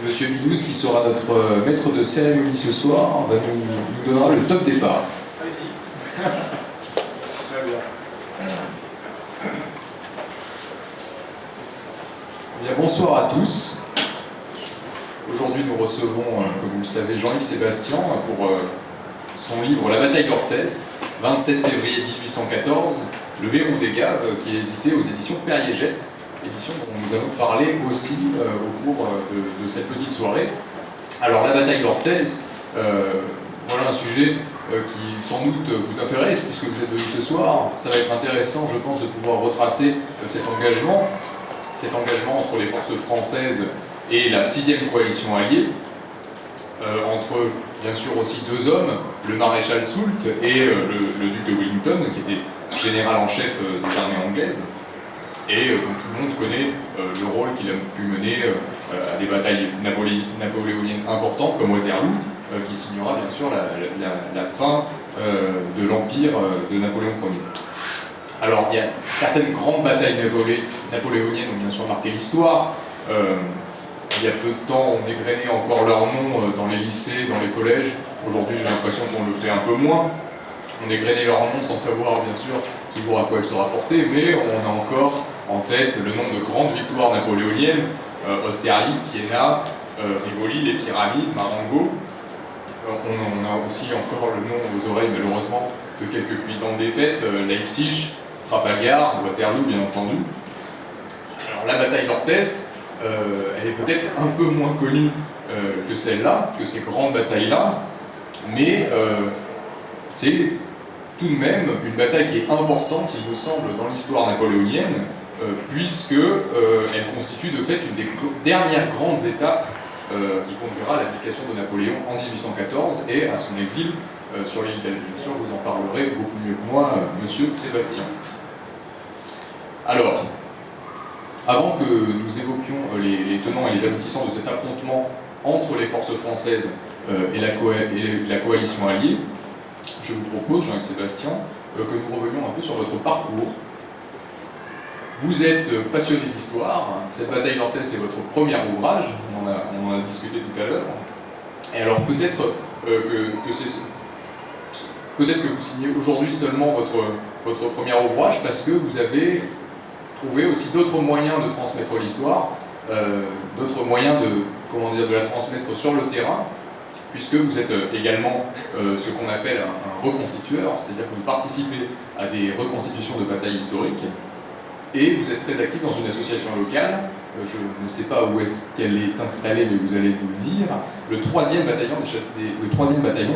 Monsieur Bidous, qui sera notre maître de cérémonie ce soir, nous donnera le top départ. Allez-y. Très bien. Bien, bonsoir à tous. Aujourd'hui, nous recevons, comme vous le savez, Jean-Yves Sébastien pour son livre La bataille d'Orthès, 27 février 1814, Le Verrou des Gaves, qui est édité aux éditions Perrier-Jette, édition dont nous allons parler aussi au cours de cette petite soirée. Alors, la bataille d'Orthès, voilà un sujet qui sans doute vous intéresse puisque vous êtes venus ce soir. Ça va être intéressant, je pense, de pouvoir retracer cet engagement entre les forces françaises et la 6e coalition alliée, entre bien sûr aussi deux hommes, le maréchal Soult et le duc de Wellington, qui était général en chef des armées anglaises, et comme tout le monde connaît le rôle qu'il a pu mener à des batailles napoléoniennes importantes comme Waterloo, qui signera bien sûr la fin de l'empire de Napoléon Ier. Alors il y a certaines grandes batailles napoléoniennes ont bien sûr marqué l'histoire. Il y a peu de temps, on égrenait encore leur nom dans les lycées, dans les collèges. Aujourd'hui, j'ai l'impression qu'on le fait un peu moins. On égrenait leur nom sans savoir, bien sûr, toujours à quoi elles se rapportaient, mais on a encore en tête le nom de grandes victoires napoléoniennes, Austerlitz, Iéna, Rivoli, les Pyramides, Marengo. On a aussi encore le nom aux oreilles, malheureusement, de quelques cuisantes défaites, Leipzig, Trafalgar, Waterloo, bien entendu. Alors, la bataille d'Orthès, elle est peut-être un peu moins connue que celle-là, que ces grandes batailles-là, mais c'est tout de même une bataille qui est importante, il me semble, dans l'histoire napoléonienne, puisqu'elle constitue de fait une des dernières grandes étapes qui conduira à l'abdication de Napoléon en 1814 et à son exil sur l'île d'Elbe. Bien sûr, vous en parlerez beaucoup mieux que moi, monsieur Sébastien. Alors, avant que nous évoquions les tenants et les aboutissants de cet affrontement entre les forces françaises et la coalition alliée, je vous propose, Jean-Yves Sébastien, que nous revenions un peu sur votre parcours. Vous êtes passionné d'histoire, cette bataille d'Orthès est votre premier ouvrage, on en a discuté tout à l'heure. Et alors peut-être que vous signez aujourd'hui seulement votre premier ouvrage parce que vous avez trouvé aussi d'autres moyens de transmettre l'histoire, d'autres moyens de la transmettre sur le terrain, puisque vous êtes également ce qu'on appelle un reconstitueur, c'est-à-dire que vous participez à des reconstitutions de batailles historiques, et vous êtes très actif dans une association locale, je ne sais pas où est-ce qu'elle est installée, mais vous allez nous le dire, le 3e bataillon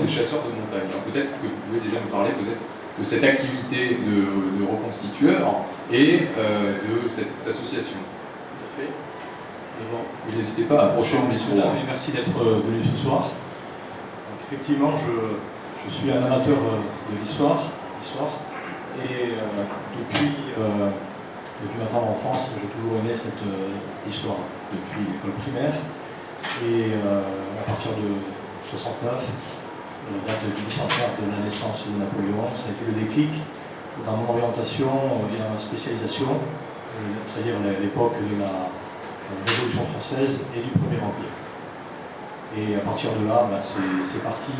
des chasseurs de montagne. Alors peut-être que vous pouvez déjà nous parler de cette activité de reconstitueur et de cette association. Tout à fait. Et n'hésitez pas à approcher le micro. Merci d'être venu ce soir. Donc, effectivement, je suis un amateur de l'histoire, et depuis ma tendre enfance, j'ai toujours aimé cette histoire, depuis l'école primaire, et à partir de 69, la date du bicentenaire de la naissance de Napoléon, ça a été le déclic dans mon orientation et dans ma spécialisation, c'est-à-dire l'époque de la Révolution française et du Premier Empire. Et à partir de là, c'est parti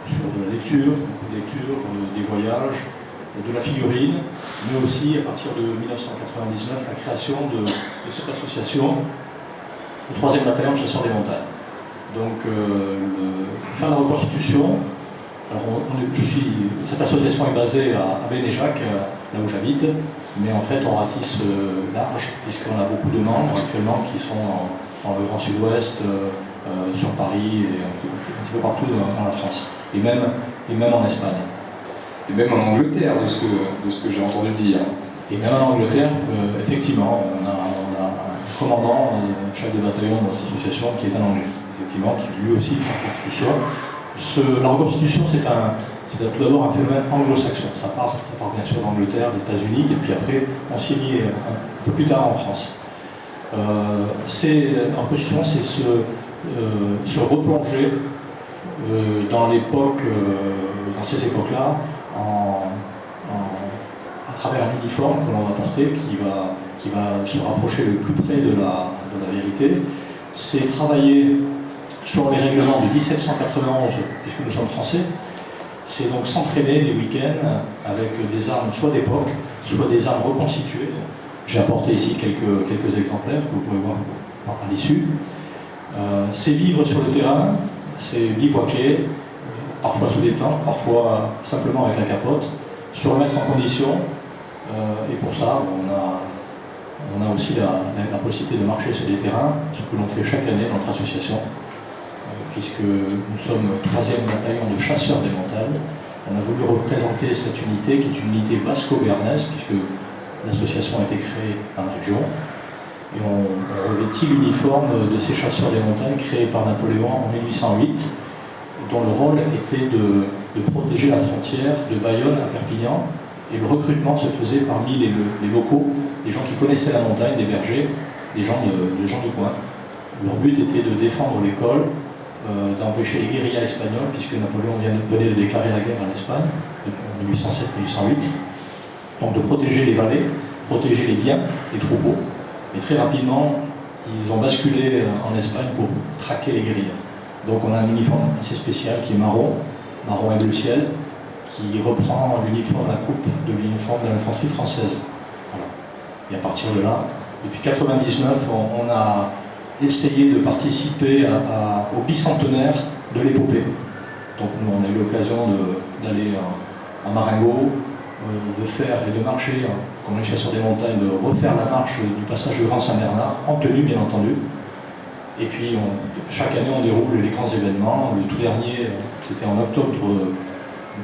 sur de la lecture, des voyages, de la figurine, mais aussi à partir de 1999, la création de cette association, le 3e bataillon de chasseurs des montagnes. Donc, faire la reconstitution, alors cette association est basée à Bénéjac, là où j'habite, mais en fait on ratisse large, puisqu'on a beaucoup de membres actuellement qui sont dans le Grand Sud-Ouest, sur Paris et un petit peu partout dans la France, et même en Espagne. Et même en Angleterre, de ce que j'ai entendu dire. Et même en Angleterre, effectivement, on a un commandant, un chef de bataillon de notre association qui est un Anglais, effectivement, qui lui aussi fait la reconstitution. La reconstitution, c'est tout d'abord un phénomène anglo-saxon. Ça part bien sûr d'Angleterre, des États-Unis, et puis après, on s'y est mis un peu plus tard en France. La reconstitution, c'est se replonger dans ces époques-là, à travers un uniforme que l'on va porter qui va se rapprocher le plus près de la vérité, c'est travailler sur les règlements de 1791, puisque nous sommes français. C'est donc s'entraîner les week-ends avec des armes soit d'époque, soit des armes reconstituées. J'ai apporté ici quelques exemplaires que vous pouvez voir à l'issue. C'est vivre sur le terrain, c'est bivouaquer, parfois sous des tentes, parfois simplement avec la capote, se remettre en condition. Et pour ça, on a aussi la possibilité de marcher sur des terrains, ce que l'on fait chaque année dans notre association, puisque nous sommes le 3e bataillon de chasseurs des montagnes. On a voulu représenter cette unité, qui est une unité basco-béarnaise, puisque l'association a été créée dans la région. Et on revêtit l'uniforme de ces chasseurs des montagnes créés par Napoléon en 1808, dont le rôle était de protéger la frontière de Bayonne à Perpignan. Et le recrutement se faisait parmi les locaux, des gens qui connaissaient la montagne, des bergers, des gens du coin. Leur but était de défendre l'école, d'empêcher les guérillas espagnoles, puisque Napoléon venait de déclarer la guerre en Espagne, en 1807-1808. Donc de protéger les vallées, protéger les biens, les troupeaux. Et très rapidement, ils ont basculé en Espagne pour traquer les guérillas. Donc on a un uniforme assez spécial qui est marron et bleu ciel, qui reprend l'uniforme, la coupe de l'uniforme de l'infanterie française. Voilà. Et à partir de là, depuis 1999, on a essayé de participer au bicentenaire de l'épopée. Donc nous, on a eu l'occasion d'aller à Marengo, de faire et de marcher, comme les chasseurs des montagnes, de refaire la marche du passage de Grand Saint-Bernard, en tenue bien entendu. Et puis chaque année on déroule les grands événements. Le tout dernier, c'était en octobre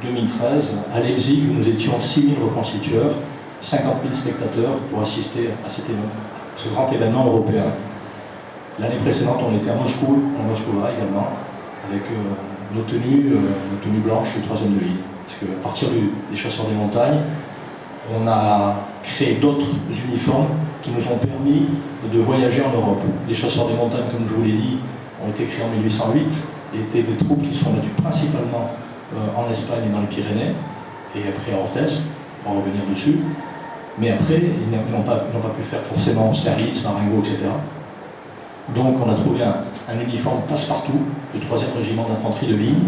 2013, à Leipzig, où nous étions 6000 reconstitueurs, 50 000 spectateurs pour assister à ce grand événement européen. L'année précédente, on était à Moscou, également, avec nos tenues blanches et 3e de ligne. Parce qu'à partir des chasseurs des montagnes, on a créé d'autres uniformes qui nous ont permis de voyager en Europe. Les chasseurs des montagnes, comme je vous l'ai dit, ont été créés en 1808 et étaient des troupes qui sont battues principalement en Espagne et dans les Pyrénées, et après à Orthez, on va revenir dessus. Mais après, ils n'ont pas pu faire forcément Austerlitz, Marengo, etc. Donc on a trouvé un uniforme passe-partout, le 3e régiment d'infanterie de ligne,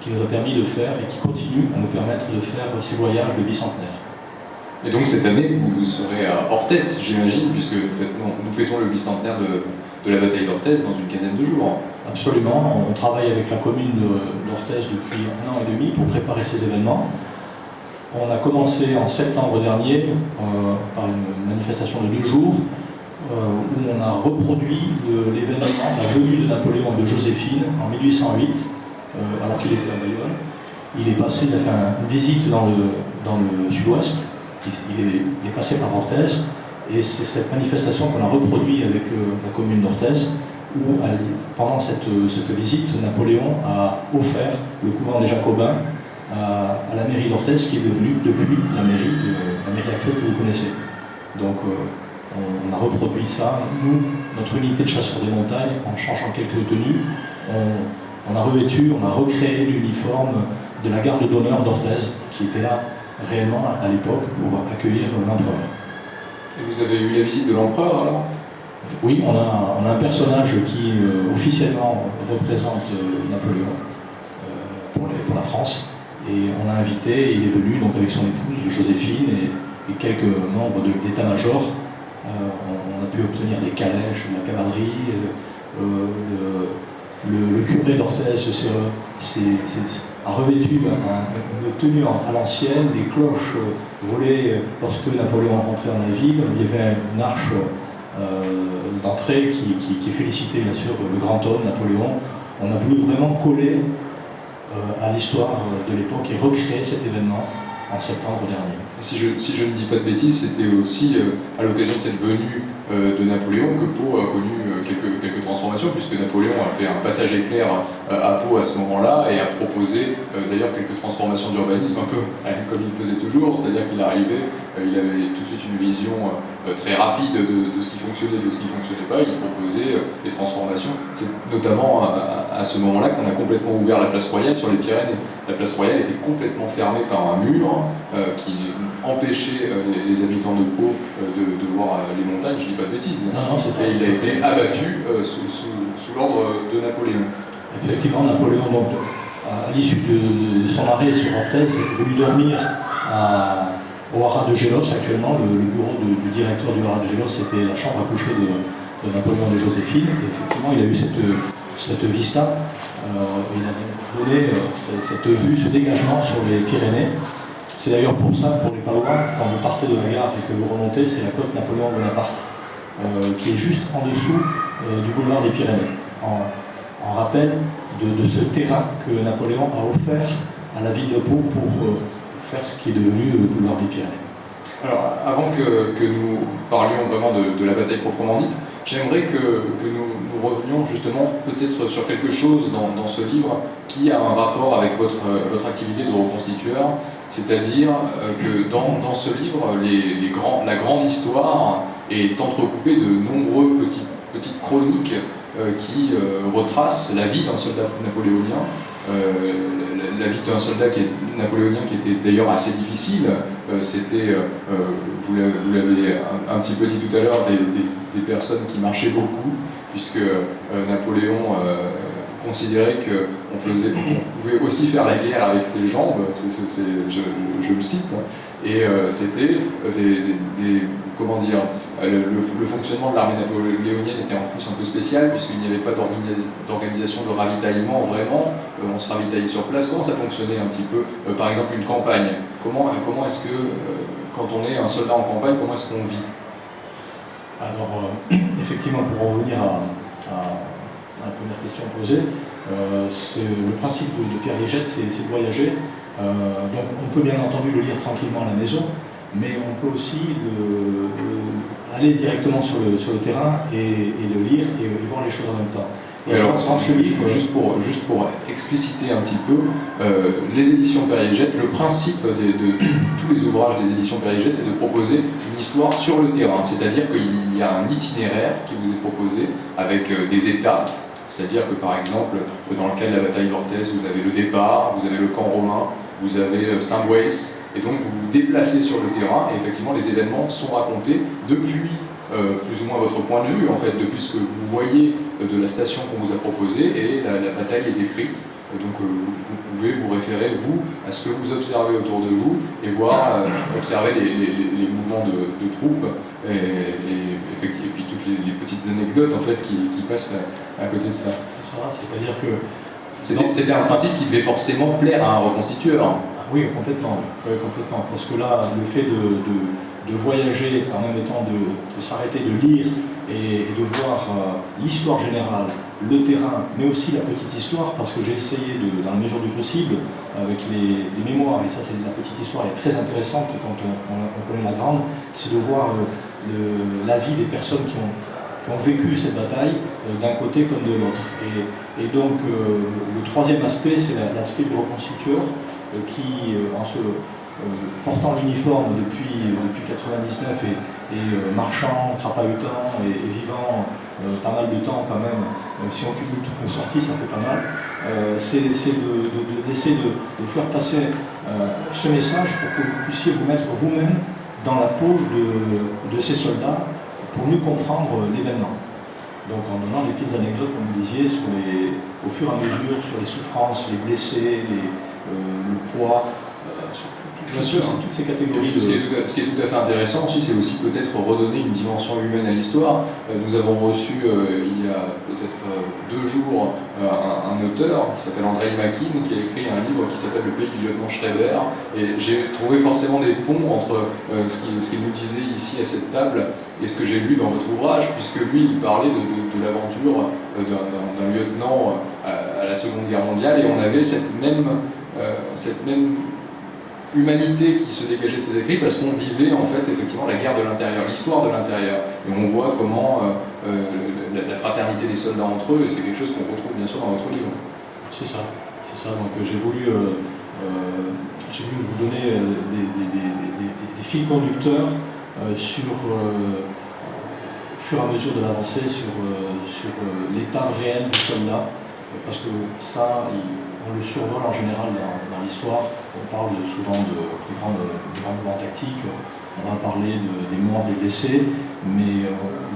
qui nous a permis de faire et qui continue à nous permettre de faire ces voyages de bicentenaire. Et donc cette année, vous serez à Orthez, j'imagine, puisque nous fêtons le bicentenaire de la bataille d'Orthez dans une quinzaine de jours. Absolument, on travaille avec la commune d'Orthez depuis 1 an et demi pour préparer ces événements. On a commencé en septembre dernier par une manifestation de 2 jours où on a reproduit l'événement, la venue de Napoléon et de Joséphine en 1808, alors qu'il était à Bayonne. Il est passé, il a fait une visite dans le sud-ouest, il est passé par Orthez, et c'est cette manifestation qu'on a reproduit avec la commune d'Orthez, où pendant cette visite, Napoléon a offert le couvent des Jacobins à la mairie d'Orthez, qui est devenue depuis la mairie actuelle que vous connaissez. Donc on a reproduit ça, nous, notre unité de chasseurs des montagnes, en changeant quelques tenues. On a revêtu, on a recréé l'uniforme de la garde d'honneur d'Orthez, qui était là réellement à l'époque pour accueillir l'empereur. Et vous avez eu la visite de l'empereur alors ? Oui, on a un personnage qui officiellement représente Napoléon pour la France, et on l'a invité, et il est venu donc avec son épouse Joséphine et quelques membres d'état-major. On a pu obtenir des calèches, de la cavalerie, le curé d'Orthez a revêtu une tenue à l'ancienne, des cloches volées lorsque Napoléon rentrait dans la ville. Il y avait une arche d'entrée qui félicitait bien sûr le grand homme Napoléon. On a voulu vraiment coller à l'histoire de l'époque et recréer cet événement en septembre dernier. Si je ne dis pas de bêtises, c'était aussi à l'occasion de cette venue de Napoléon que Pau a connu quelques transformations, puisque Napoléon a fait un passage éclair à Pau à ce moment-là et a proposé d'ailleurs quelques transformations d'urbanisme, un peu comme il faisait toujours, c'est-à-dire qu'il arrivait, il avait tout de suite une vision très rapide de ce qui fonctionnait et de ce qui ne fonctionnait pas, il proposait des transformations. C'est notamment à ce moment-là qu'on a complètement ouvert la place Royale sur les Pyrénées. La place Royale était complètement fermée par un mur qui empêcher les habitants de Pau de voir les montagnes, je dis pas de bêtises. Non, c'est ça. Et il a été abattu sous l'ordre de Napoléon. Effectivement, Napoléon, donc, à l'issue de son arrêt sur Orthez, est venu dormir au haras de Gélos. Actuellement, le bureau du directeur du haras de Gélos, c'était la chambre à coucher de Napoléon et de Joséphine. Et effectivement, il a eu cette vista. Il a donné cette vue, ce dégagement sur les Pyrénées. C'est d'ailleurs pour ça, pour les Palois, quand vous partez de la gare et que vous remontez, c'est la côte Napoléon Bonaparte, qui est juste en dessous du boulevard des Pyrénées, en rappel de ce terrain que Napoléon a offert à la ville de Pau pour faire ce qui est devenu le boulevard des Pyrénées. Alors, avant que nous parlions vraiment de la bataille proprement dite, j'aimerais que nous revenions justement peut-être sur quelque chose dans ce livre qui a un rapport avec votre activité de reconstitueur, c'est-à-dire que dans ce livre, la grande histoire est entrecoupée de nombreux petites chroniques qui retracent la vie d'un soldat napoléonien, la vie d'un soldat napoléonien qui était d'ailleurs assez difficile. C'était, vous l'avez un petit peu dit tout à l'heure, des personnes qui marchaient beaucoup, puisque Napoléon considérait qu'on pouvait aussi faire la guerre avec ses jambes, je le cite, et c'était comment dire, le fonctionnement de l'armée napoléonienne était en plus un peu spécial, puisqu'il n'y avait pas d'organisation de ravitaillement vraiment, on se ravitaillait sur place. Comment ça fonctionnait un petit peu, par exemple une campagne? Comment est-ce que, quand on est un soldat en campagne, comment est-ce qu'on vit? Alors, effectivement, pour en revenir à la première question posée, le principe de Pierre Yegette, c'est de voyager. Donc, on peut bien entendu le lire tranquillement à la maison, mais on peut aussi aller directement sur le terrain et le lire et voir les choses en même temps. Et alors, juste pour expliciter un petit peu, les éditions Pierre Yegette, le principe de tous les ouvrages des éditions Pierre Yegette, c'est de proposer une histoire sur le terrain, c'est-à-dire qu'il y a un itinéraire qui vous est proposé avec des étapes, c'est-à-dire que par exemple, dans le cas de la bataille d'Orthez, vous avez le départ, vous avez le camp romain, vous avez Saint-Bouès, et donc vous vous déplacez sur le terrain, et effectivement les événements sont racontés depuis plus ou moins votre point de vue, en fait, depuis ce que vous voyez de la station qu'on vous a proposée, et la bataille est décrite. Donc vous pouvez vous référer, vous, à ce que vous observez autour de vous, et voir, observer les mouvements de troupes, et puis toutes les petites anecdotes en fait, qui passent à côté de ça. C'est ça, c'est-à-dire que... C'était un principe qui devait forcément plaire à un reconstitueur. Ah oui, complètement. Parce que là, le fait de voyager en même temps de s'arrêter, de lire et de voir l'histoire générale, le terrain, mais aussi la petite histoire, parce que j'ai essayé, dans la mesure du possible, avec les mémoires, et ça c'est la petite histoire est très intéressante quand on connaît la grande, c'est de voir la vie des personnes qui ont vécu cette bataille d'un côté comme de l'autre. Et donc le troisième aspect, c'est l'aspect du reconstitueur qui, en se portant l'uniforme depuis 99 et marchant, crapahutant et vivant pas mal de temps quand même, si on cumule toutes nos sorties, ça fait pas mal, c'est d'essayer de faire passer ce message pour que vous puissiez vous mettre vous-même dans la peau de ces soldats pour mieux comprendre l'événement. Donc en donnant des petites anecdotes, comme vous disiez, au fur et à mesure, sur les souffrances, les blessés, le poids, bien sûr, toutes ces catégories. Ce qui est tout à fait intéressant aussi, c'est aussi peut-être redonner une dimension humaine à l'histoire. Nous avons reçu il y a peut-être 2 jours un auteur qui s'appelle Andrei Makin, qui a écrit un livre qui s'appelle Le pays du lieutenant Schreiber, et j'ai trouvé forcément des ponts entre ce qu'il nous disait ici à cette table et ce que j'ai lu dans votre ouvrage, puisque lui il parlait de l'aventure d'un lieutenant à la Seconde Guerre mondiale, et on avait cette même humanité qui se dégageait de ses écrits, parce qu'on vivait en fait effectivement la guerre de l'intérieur, l'histoire de l'intérieur, et on voit comment la fraternité des soldats entre eux, et c'est quelque chose qu'on retrouve bien sûr dans votre livre. C'est ça. Donc j'ai voulu vous donner des fils conducteurs sur au fur et à mesure de l'avancée sur l'état réel du soldat, parce que ça, on le survole en général dans l'histoire. On parle souvent de grands moments tactiques, on va parler des morts, des blessés, mais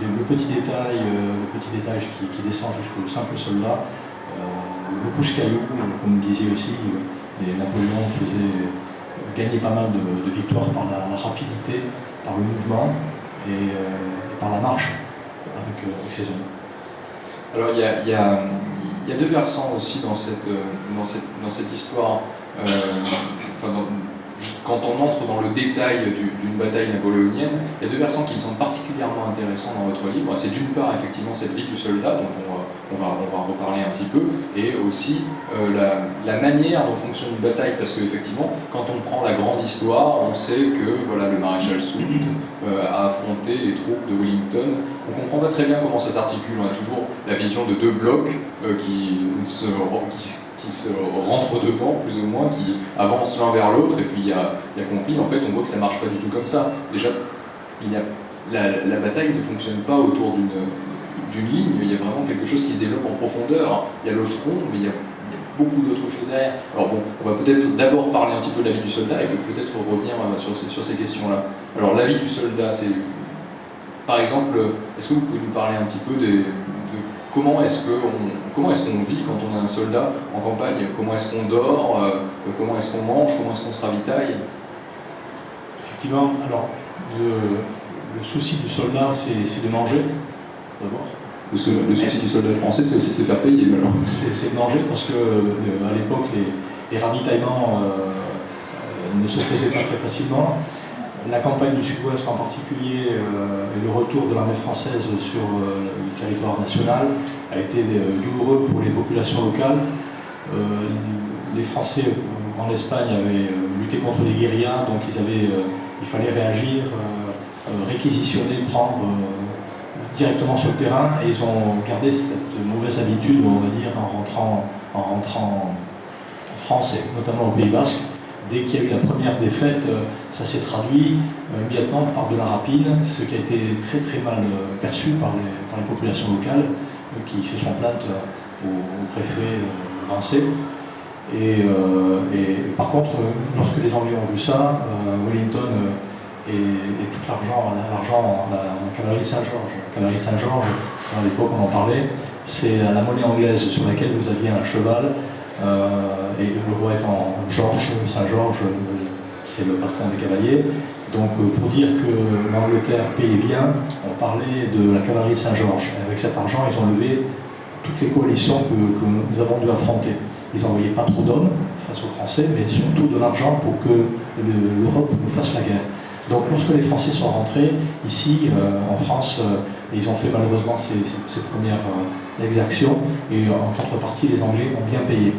le petit détail qui descend jusqu'au simple soldat, le pouce-caillou, comme vous le disiez aussi, Napoléon faisait gagner pas mal de victoires par la rapidité, par le mouvement et par la marche avec ses hommes. Alors il y a deux versants aussi dans cette histoire. Quand on entre dans le détail d'une bataille napoléonienne, il y a deux versants qui me semblent particulièrement intéressants dans votre livre. C'est d'une part effectivement cette vie du soldat, dont on va reparler un petit peu, et aussi la manière dont fonctionne une bataille, parce qu'effectivement, quand on prend la grande histoire, on sait que voilà, le maréchal Soult a affronté les troupes de Wellington. On ne comprend pas très bien comment ça s'articule. On a toujours la vision de deux blocs qui se rentrent dedans, plus ou moins, qui avancent l'un vers l'autre, et puis il y a conflit. En fait, on voit que ça ne marche pas du tout comme ça. Déjà, la bataille ne fonctionne pas autour d'une ligne, il y a vraiment quelque chose qui se développe en profondeur. Il y a le front, mais il y a beaucoup d'autres choses derrière. Alors bon, on va peut-être d'abord parler un petit peu de la vie du soldat, et puis peut-être revenir sur ces questions-là. Alors la vie du soldat, c'est... Par exemple, est-ce que vous pouvez nous parler un petit peu de comment est-ce qu'on vit quand on est un soldat en campagne? Comment est-ce qu'on dort? Comment est-ce qu'on mange? Comment est-ce qu'on se ravitaille? Effectivement, alors, le souci du soldat, c'est de manger, d'abord. Parce que le souci du soldat français, c'est aussi de se faire payer. C'est de manger, parce que à l'époque, les ravitaillements ne se faisaient pas très facilement. La campagne du Sud-Ouest en particulier et le retour de l'armée française sur le territoire national a été douloureux pour les populations locales. Les Français en Espagne avaient lutté contre des guérillas, donc il fallait réagir, réquisitionner, prendre directement sur le terrain, et ils ont gardé cette mauvaise habitude, on va dire, en rentrant en France et notamment au Pays Basque. Dès qu'il y a eu la première défaite, ça s'est traduit immédiatement par de la rapine, ce qui a été très très mal perçu par les populations locales qui se sont plaintes au préfet français. Et par contre, lorsque les Anglais ont vu ça, Wellington et tout l'argent, la cavalerie Saint-Georges. La cavalerie Saint-Georges, à l'époque on en parlait, c'est la monnaie anglaise sur laquelle vous aviez un cheval. Et le roi étant Saint-Georges, c'est le patron des cavaliers. Donc pour dire que l'Angleterre payait bien, on parlait de la cavalerie Saint-Georges. Avec cet argent, ils ont levé toutes les coalitions que nous avons dû affronter. Ils n'envoyaient pas trop d'hommes face aux Français, mais surtout de l'argent pour que l'Europe nous fasse la guerre. Donc lorsque les Français sont rentrés, ici, en France, ils ont fait malheureusement ces premières exactions, et en contrepartie, les Anglais ont bien payé.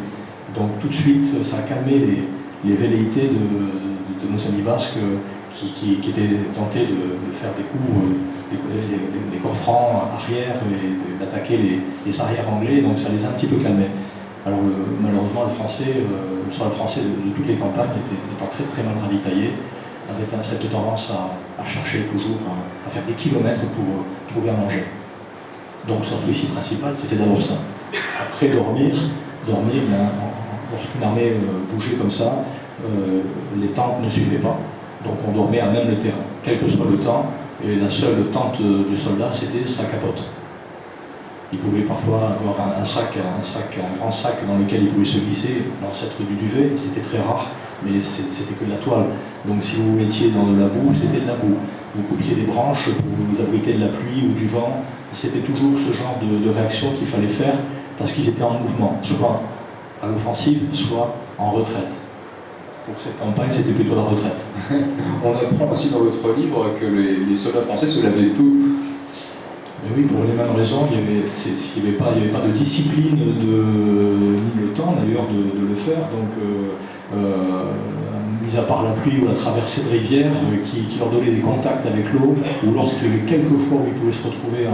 Donc tout de suite, ça a calmé les velléités de nos amis basques qui étaient tentés de faire des coups, des corps francs arrière, et d'attaquer les arrières anglais, donc ça les a un petit peu calmés. Alors malheureusement, le soldat français de toutes les campagnes étant très très mal ravitaillé, avait cette tendance à chercher toujours, à faire des kilomètres pour trouver à manger. Donc son souci principal, c'était d'abord ça. Après dormir, lorsqu'une armée bougeait comme ça, les tentes ne suivaient pas. Donc on dormait à même le terrain, quel que soit le temps, et la seule tente du soldat, c'était sa capote. Il pouvait parfois avoir un grand sac dans lequel il pouvait se glisser, l'ancêtre du duvet, c'était très rare, mais c'était que de la toile. Donc si vous vous mettiez dans de la boue, c'était de la boue. Vous coupiez des branches pour vous abriter de la pluie ou du vent. C'était toujours ce genre de réaction qu'il fallait faire, parce qu'ils étaient en mouvement, soit à l'offensive, soit en retraite. Pour cette campagne, c'était plutôt la retraite. On apprend aussi dans votre livre que les soldats français se lavaient peu. Mais oui, pour les mêmes raisons, il n'y avait pas de discipline, ni le temps d'ailleurs de le faire. Donc, mis à part la pluie ou la traversée de rivière qui leur donnait des contacts avec l'eau, ou lorsqu'il y avait quelques fois où ils pouvaient se retrouver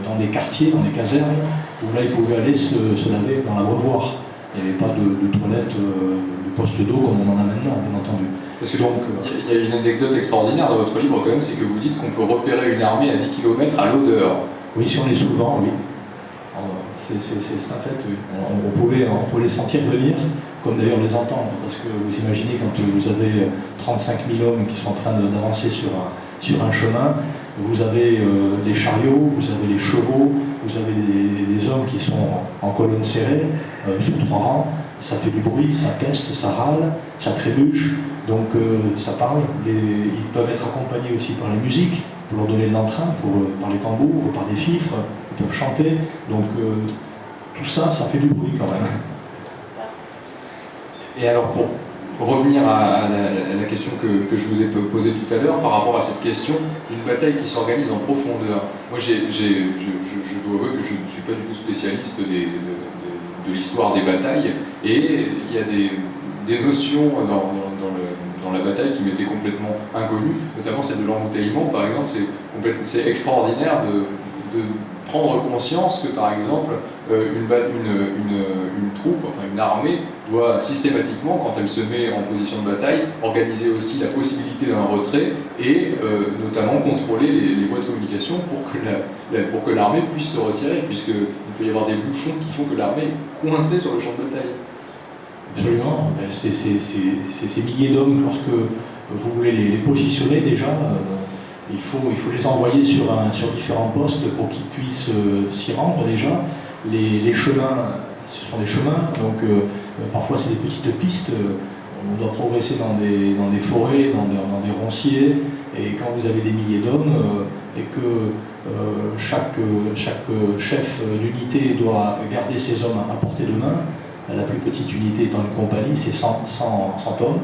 dans des quartiers, dans des casernes, où là ils pouvaient aller se laver dans l'abreuvoir. Il n'y avait pas de toilette, de poste d'eau comme on en a maintenant, bien entendu. Parce que donc, il y a une anecdote extraordinaire dans votre livre quand même, c'est que vous dites qu'on peut repérer une armée à 10 km à l'odeur. Oui, si on est sous le vent, oui. C'est un fait, oui. On pouvait les sentir venir, comme d'ailleurs les entendre, parce que vous imaginez quand vous avez 35 000 hommes qui sont en train d'avancer sur un chemin, vous avez les chariots, vous avez les chevaux, vous avez des hommes qui sont en colonne serrée, sur 3 rangs, ça fait du bruit, ça peste, ça râle, ça trébuche, donc ça parle. Ils peuvent être accompagnés aussi par les musiques, pour leur donner de l'entrain, par les tambours, par des fifres, ils peuvent chanter, donc tout ça, ça fait du bruit quand même. Et alors pour revenir à la question que je vous ai posée tout à l'heure, par rapport à cette question d'une bataille qui s'organise en profondeur. Moi je dois avouer que je ne suis pas du tout spécialiste de l'histoire des batailles, et il y a des notions dans la bataille qui m'étaient complètement inconnues, notamment celle de l'embouteillement par exemple. C'est extraordinaire de prendre conscience que par exemple une troupe, enfin une armée, doit systématiquement, quand elle se met en position de bataille, organiser aussi la possibilité d'un retrait et notamment contrôler les voies de communication pour que l'armée puisse se retirer, puisqu'il peut y avoir des bouchons qui font que l'armée est coincée sur le champ de bataille. Absolument, ces milliers d'hommes, lorsque vous voulez les positionner déjà, il faut les envoyer sur différents postes pour qu'ils puissent s'y rendre déjà. Les chemins, ce sont des chemins, donc parfois c'est des petites pistes, on doit progresser dans des forêts, dans des ronciers, et quand vous avez des milliers d'hommes et que chaque chef d'unité doit garder ses hommes à portée de main, la plus petite unité étant une compagnie, c'est 100 hommes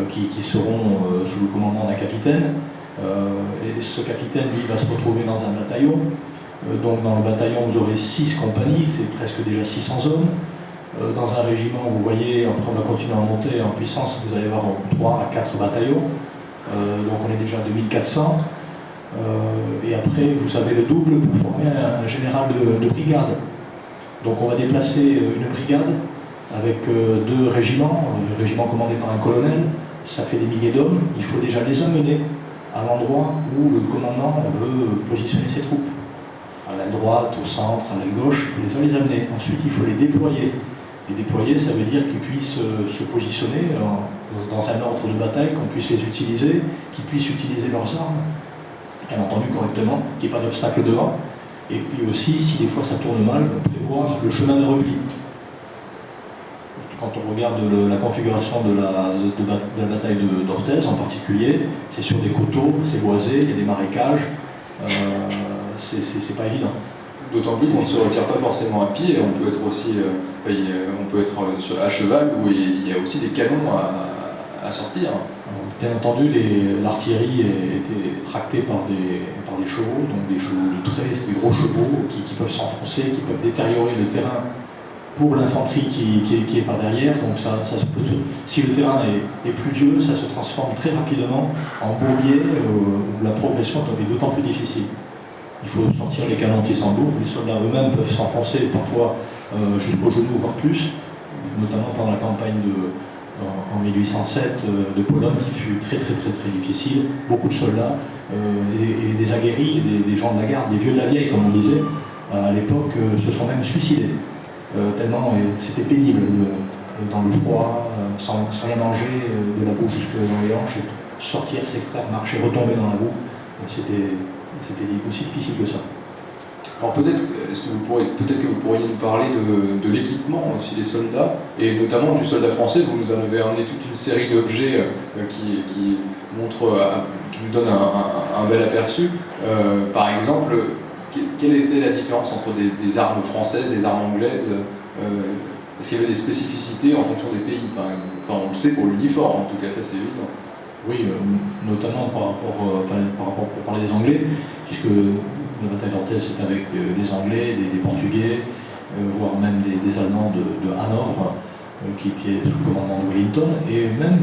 qui seront sous le commandement d'un capitaine. Et ce capitaine, lui, va se retrouver dans un bataillon. Donc dans le bataillon, vous aurez 6 compagnies, c'est presque déjà 600 hommes. Dans un régiment, vous voyez, après on va continuer à monter en puissance, vous allez avoir 3 à 4 bataillons. Donc on est déjà à 2400. Et après, vous avez le double pour former un général de brigade. Donc on va déplacer une brigade avec 2 régiments, un régiment commandé par un colonel, ça fait des milliers d'hommes, il faut déjà les amener à l'endroit où le commandant veut positionner ses troupes. À l'aile droite, au centre, à l'aile gauche, il faut les amener. Ensuite, il faut les déployer. Les déployer, ça veut dire qu'ils puissent se positionner dans un ordre de bataille, qu'on puisse les utiliser, qu'ils puissent utiliser leurs armes, bien entendu correctement, qu'il n'y ait pas d'obstacle devant. Et puis aussi, si des fois ça tourne mal, prévoir le chemin de repli. Quand on regarde la configuration de la bataille d'Orthez en particulier, c'est sur des coteaux, c'est boisé, il y a des marécages, c'est pas évident. D'autant plus qu'on ne se retire pas forcément à pied, on peut être aussi à cheval, où il y a aussi des canons à sortir. Bien entendu, l'artillerie était tractée par des chevaux, donc des chevaux de trait, c'est des gros chevaux qui peuvent s'enfoncer, qui peuvent détériorer le terrain pour l'infanterie qui est par derrière. Donc si le terrain est pluvieux, ça se transforme très rapidement en bourbier où la progression est d'autant plus difficile. Il faut sortir les canons qui s'embourbent, les soldats eux-mêmes peuvent s'enfoncer parfois jusqu'aux genoux, voire plus, notamment pendant la campagne en 1807 de Pologne qui fut très difficile. Beaucoup de soldats et des aguerris, des gens de la garde, des vieux de la vieille comme on disait, à l'époque se sont même suicidés. Tellement c'était pénible dans le froid, sans rien manger, de la boue jusque dans les hanches, sortir, s'extraire, marcher, retomber dans la boue. C'était aussi difficile que ça. Alors peut-être que vous pourriez nous parler de l'équipement aussi des soldats, et notamment du soldat français. Vous nous en avez amené toute une série d'objets qui nous donnent un bel aperçu. Par exemple, quelle était la différence entre des armes françaises, des armes anglaises? Est-ce qu'il y avait des spécificités en fonction des pays? Enfin, on le sait pour l'uniforme, en tout cas, ça c'est évident. Oui, notamment par rapport pour parler des Anglais, puisque la bataille d'Orthez c'est avec des Anglais, des Portugais, voire même des Allemands de Hanovre, qui est sous le commandement de Wellington, et même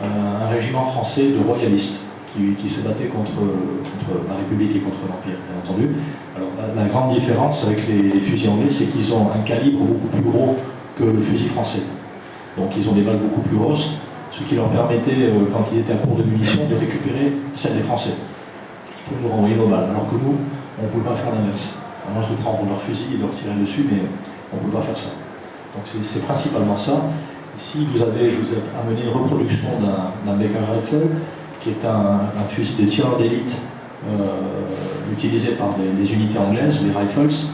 un régiment français de royalistes qui se battait contre la République et contre l'Empire, bien entendu. Alors, la grande différence avec les fusils anglais, c'est qu'ils ont un calibre beaucoup plus gros que le fusil français. Donc ils ont des balles beaucoup plus grosses, ce qui leur permettait, quand ils étaient à court de munitions, de récupérer celles des Français. Ils pouvaient nous renvoyer nos balles, alors que nous, on ne pouvait pas faire l'inverse. à moins de prendre leur fusil et de leur tirer dessus, mais on ne peut pas faire ça. Donc c'est principalement ça. Ici, je vous ai amené une reproduction d'un Baker Rifle, qui est un fusil de tireur d'élite utilisé par des unités anglaises, les Rifles.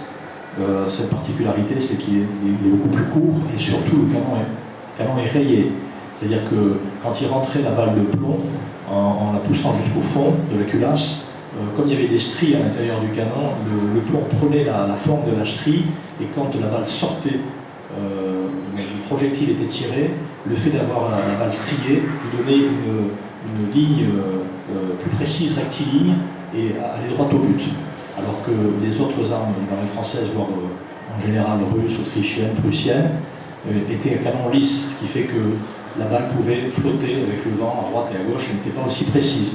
Cette particularité, c'est qu'il est beaucoup plus court et surtout le canon est rayé. C'est-à-dire que quand il rentrait la balle de plomb, en la poussant jusqu'au fond de la culasse, comme il y avait des stries à l'intérieur du canon, le plomb prenait la forme de la strie, et quand la balle sortait, le projectile était tiré, le fait d'avoir la balle striée lui donnait une ligne plus précise, rectiligne, et aller droit au but. Alors que les autres armes de l'armée française, voire en général russes, autrichiennes, prussiennes, étaient à canon lisse, ce qui fait que la balle pouvait flotter avec le vent à droite et à gauche et n'était pas aussi précise.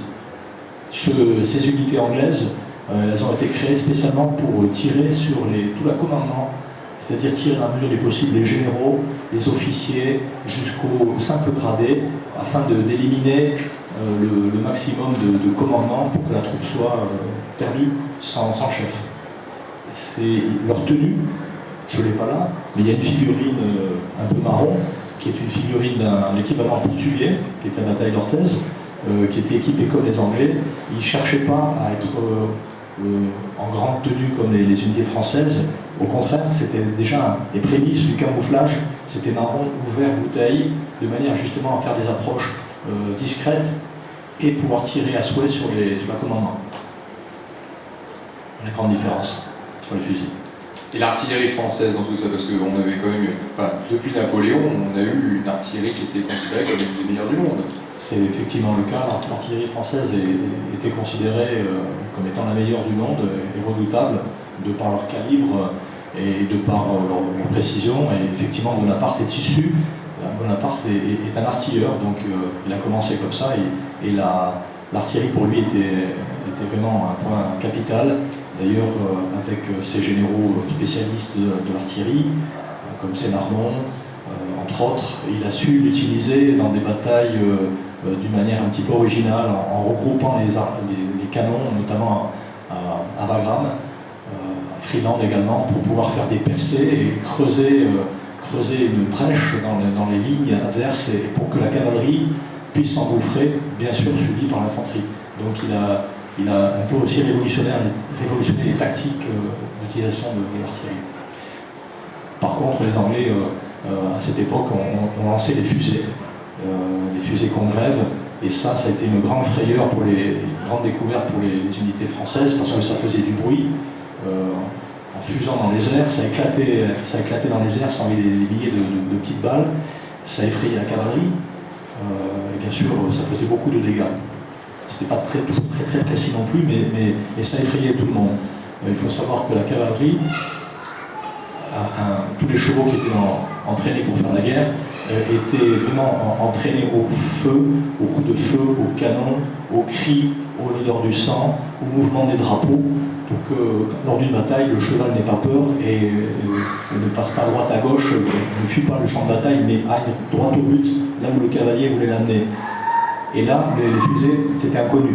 Ces unités anglaises, elles ont été créées spécialement pour tirer sur tout le commandement, c'est-à-dire tirer dans la mesure du possible les généraux, les officiers, jusqu'au simple gradé, afin d'éliminer le maximum de commandement pour que la troupe soit perdue sans chef. C'est leur tenue, je ne l'ai pas là, mais il y a une figurine un peu marron, qui est une figurine d'un équivalent portugais, qui était à la bataille d'Orthez, qui était équipé comme les Anglais. Ils ne cherchaient pas à être en grande tenue comme les unités françaises. Au contraire, c'était déjà les prémices du camouflage, c'était marron, ouvert, bouteille, de manière justement à faire des approches discrètes et pouvoir tirer à souhait sur la commandement. La grande différence sur les fusils. Et l'artillerie française dans tout ça, parce qu'on avait quand même, depuis Napoléon, on a eu une artillerie qui était considérée comme une des meilleures du monde. C'est effectivement le cas. L'artillerie française était considérée comme étant la meilleure du monde et redoutable de par leur calibre et de par leur précision. Et effectivement, Bonaparte est issu. Bonaparte est un artilleur, donc il a commencé comme ça et l'artillerie pour lui était vraiment un point capital. D'ailleurs, avec ses généraux spécialistes de l'artillerie, comme Sénarmont, entre autres, il a su l'utiliser dans des batailles d'une manière un petit peu originale, en regroupant les canons, notamment à Wagram, à Friedland également, pour pouvoir faire des percées et creuser une brèche dans les lignes adverses et pour que la cavalerie puisse s'engouffrer, bien sûr suivie par l'infanterie. Donc il a un peu aussi révolutionné les tactiques d'utilisation de l'artillerie. Par contre, les Anglais, à cette époque, ont lancé des fusées Congrève, et ça a été une grande frayeur, une grande découverte pour les unités françaises, parce que ça faisait du bruit. En fusant dans les airs, ça éclatait dans les airs, ça envoyait des milliers de petites balles, ça effrayait la cavalerie, et bien sûr, ça faisait beaucoup de dégâts. C'était pas toujours très précis non plus, mais ça effrayait tout le monde. Il faut savoir que la cavalerie, tous les chevaux qui étaient entraînés pour faire la guerre, étaient vraiment entraînés au feu, au coup de feu, au canon, au cri, au l'odeur du sang, au mouvement des drapeaux, pour que lors d'une bataille, le cheval n'ait pas peur et ne passe pas à droite à gauche, ne fuit pas le champ de bataille, mais aille droit au but, là où le cavalier voulait l'amener. Et là, les fusées, c'était inconnu.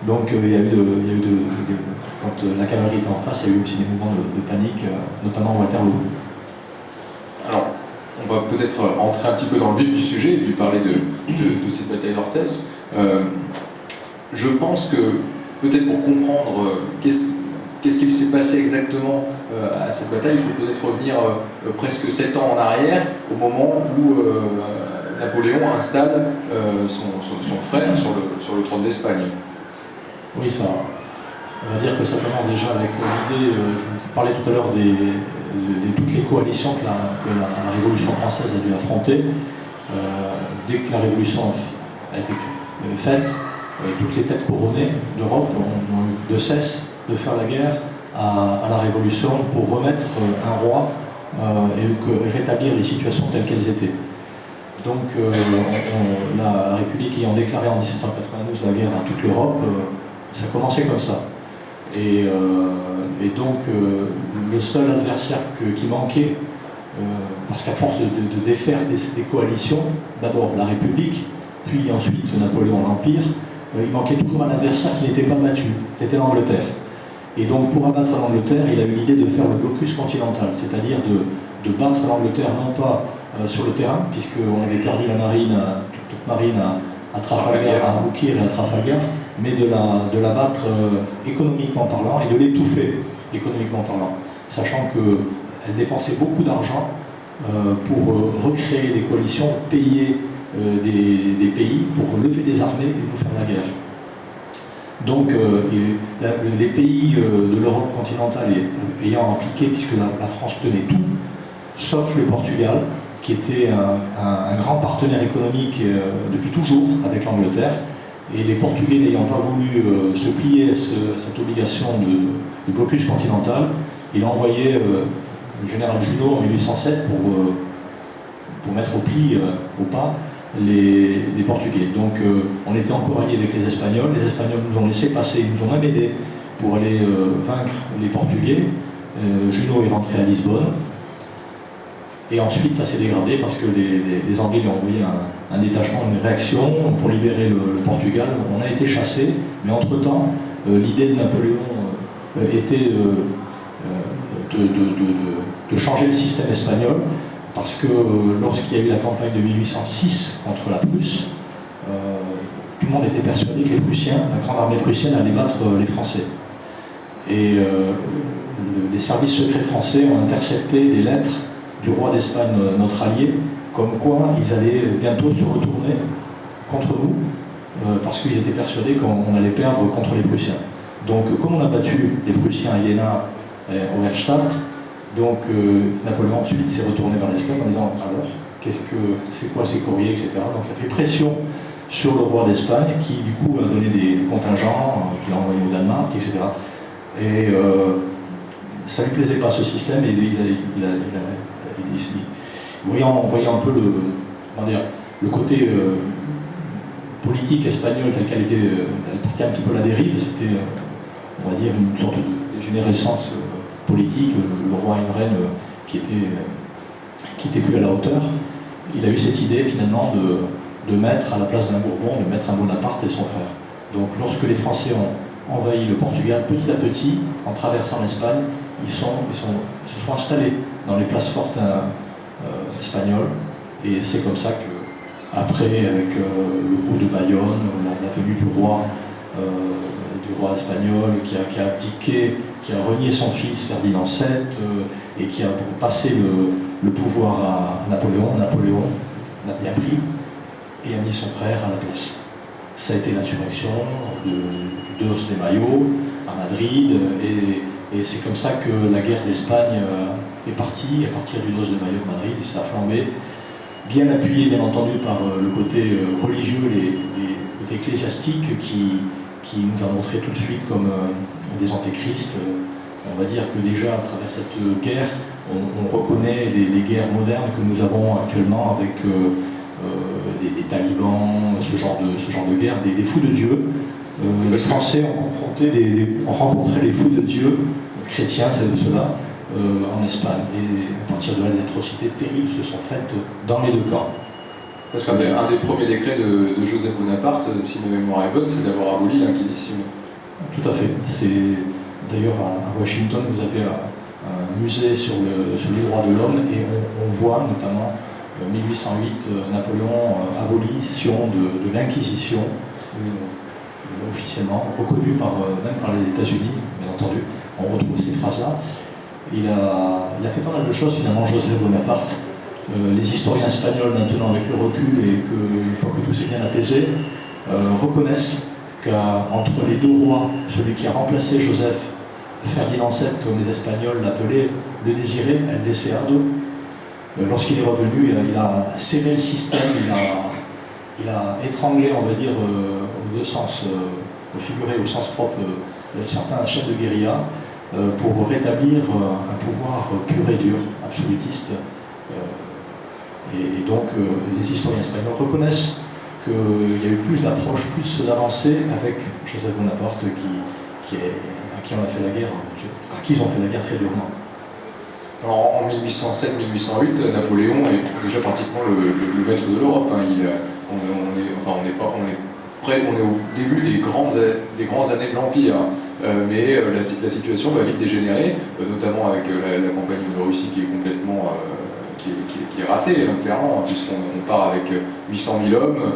Donc il y a eu quand la cavalerie était en face, il y a eu aussi des mouvements de panique, notamment à Waterloo. Alors, on va peut-être entrer un petit peu dans le vif du sujet et puis parler de cette bataille d'Orthez. Je pense que, peut-être pour comprendre qu'est-ce qu'il s'est passé exactement à cette bataille, il faut peut-être revenir presque 7 ans en arrière, au moment où Napoléon installe son frère sur le trône d'Espagne. Oui, on va dire que ça commence déjà avec l'idée, je parlais tout à l'heure de toutes les coalitions que la Révolution française a dû affronter. Dès que la Révolution a été faite, toutes les têtes couronnées d'Europe ont eu de cesse de faire la guerre à la Révolution pour remettre un roi et rétablir les situations telles qu'elles étaient. Donc la République ayant déclaré en 1792 la guerre à toute l'Europe, ça a commencé comme ça. Et donc le seul adversaire qui manquait, parce qu'à force de défaire des coalitions, d'abord la République, puis ensuite Napoléon l'Empire, il manquait toujours un adversaire qui n'était pas battu, c'était l'Angleterre. Et donc pour abattre l'Angleterre, il a eu l'idée de faire le blocus continental, c'est-à-dire de battre l'Angleterre non pas sur le terrain, puisqu'on avait perdu la marine, toute marine à Trafalgar, à Aboukir et à Trafalgar, mais de la battre économiquement parlant et de l'étouffer économiquement parlant, sachant qu'elle dépensait beaucoup d'argent pour recréer des coalitions, payer des pays pour lever des armées et nous faire la guerre. Donc les pays de l'Europe continentale ayant impliqué, puisque la France tenait tout, sauf le Portugal, qui était un grand partenaire économique depuis toujours avec l'Angleterre, et les Portugais n'ayant pas voulu se plier à cette obligation de blocus continental, il a envoyé le général Junot en 1807 pour mettre au pas les Portugais. Donc on était encore alliés avec les Espagnols nous ont laissé passer, ils nous ont même aidés pour aller vaincre les Portugais. Junot est rentré à Lisbonne, et ensuite ça s'est dégradé parce que les Anglais lui ont envoyé un détachement, une réaction pour libérer le Portugal. On a été chassés, mais entre-temps, l'idée de Napoléon était de changer le système espagnol, parce que lorsqu'il y a eu la campagne de 1806 contre la Prusse, tout le monde était persuadé que les Prussiens, la grande armée prussienne, allait battre les Français. Et les services secrets français ont intercepté des lettres du roi d'Espagne, notre allié, comme quoi ils allaient bientôt se retourner contre nous, parce qu'ils étaient persuadés qu'on allait perdre contre les Prussiens. Donc comme on a battu les Prussiens à Iéna et au Auerstadt, donc Napoléon ensuite s'est retourné vers l'Espagne en disant alors, c'est quoi ces courriers, etc. Donc il a fait pression sur le roi d'Espagne, qui du coup a donné des contingents qu'il a envoyés au Danemark, etc. Et ça ne lui plaisait pas ce système, et voyant un peu le côté politique espagnol tel qu'elle était, elle partait un petit peu à la dérive, c'était on va dire une sorte de dégénérescence politique, le roi et une reine qui était plus à la hauteur. Il a eu cette idée finalement de mettre à la place d'un Bourbon, de mettre un Bonaparte et son frère. Donc lorsque les Français ont envahi le Portugal, petit à petit, en traversant l'Espagne, ils se sont installés dans les places fortes espagnoles, et c'est comme ça que, après, avec le coup de Bayonne, la venue du roi espagnol qui a abdiqué, qui a renié son fils Ferdinand VII, et qui a passé le pouvoir à Napoléon. Napoléon l'a bien pris et a mis son frère à la place. Ça a été l'insurrection de Dos de Mayo à Madrid, et c'est comme ça que la guerre d'Espagne est partie. À partir du Dos de Mayo de Madrid, ça a flambé, bien appuyé bien entendu par le côté religieux, les côtés ecclésiastiques qui nous a montré tout de suite comme des antéchrists. On va dire que déjà à travers cette guerre, on reconnaît les guerres modernes que nous avons actuellement avec des talibans, ce genre de guerre, des fous de Dieu. Les Français ont rencontré les fous de Dieu, chrétiens, c'est de cela, en Espagne. Et à partir de là, des atrocités terribles se sont faites dans les deux camps. Parce qu'un des premiers décrets de Joseph Bonaparte, si ma mémoire est bonne, c'est d'avoir aboli l'Inquisition. Tout à fait. D'ailleurs, à Washington, vous avez un musée sur les droits de l'homme, et on voit notamment 1808, Napoléon, abolition de l'Inquisition, officiellement reconnue même par les États-Unis, bien entendu. On retrouve ces phrases-là. Il a fait pas mal de choses, finalement, Joseph Bonaparte. Les historiens espagnols, maintenant, avec le recul, et qu'une fois que tout s'est bien apaisé, reconnaissent qu'entre les deux rois, celui qui a remplacé Joseph, Ferdinand VII, comme les Espagnols l'appelaient, le désiré, El Deseado, lorsqu'il est revenu, il a serré le système, il a étranglé, on va dire, aux deux sens, figuré au sens propre, certains chefs de guérilla, pour rétablir un pouvoir pur et dur, absolutiste. Et donc les historiens espagnols reconnaissent qu'il y a eu plus d'approche, plus d'avancée avec Joseph Bonaparte à qui on a fait la guerre, à qui ils ont fait la guerre très durement. Alors, en 1807-1808, Napoléon est déjà pratiquement le maître de l'Europe. Hein. On n'est on est au début des grandes années de l'Empire, mais la situation va vite dégénérer, notamment avec la campagne de Russie qui est complètement qui est ratée, clairement, puisqu'on part avec 800 000 hommes,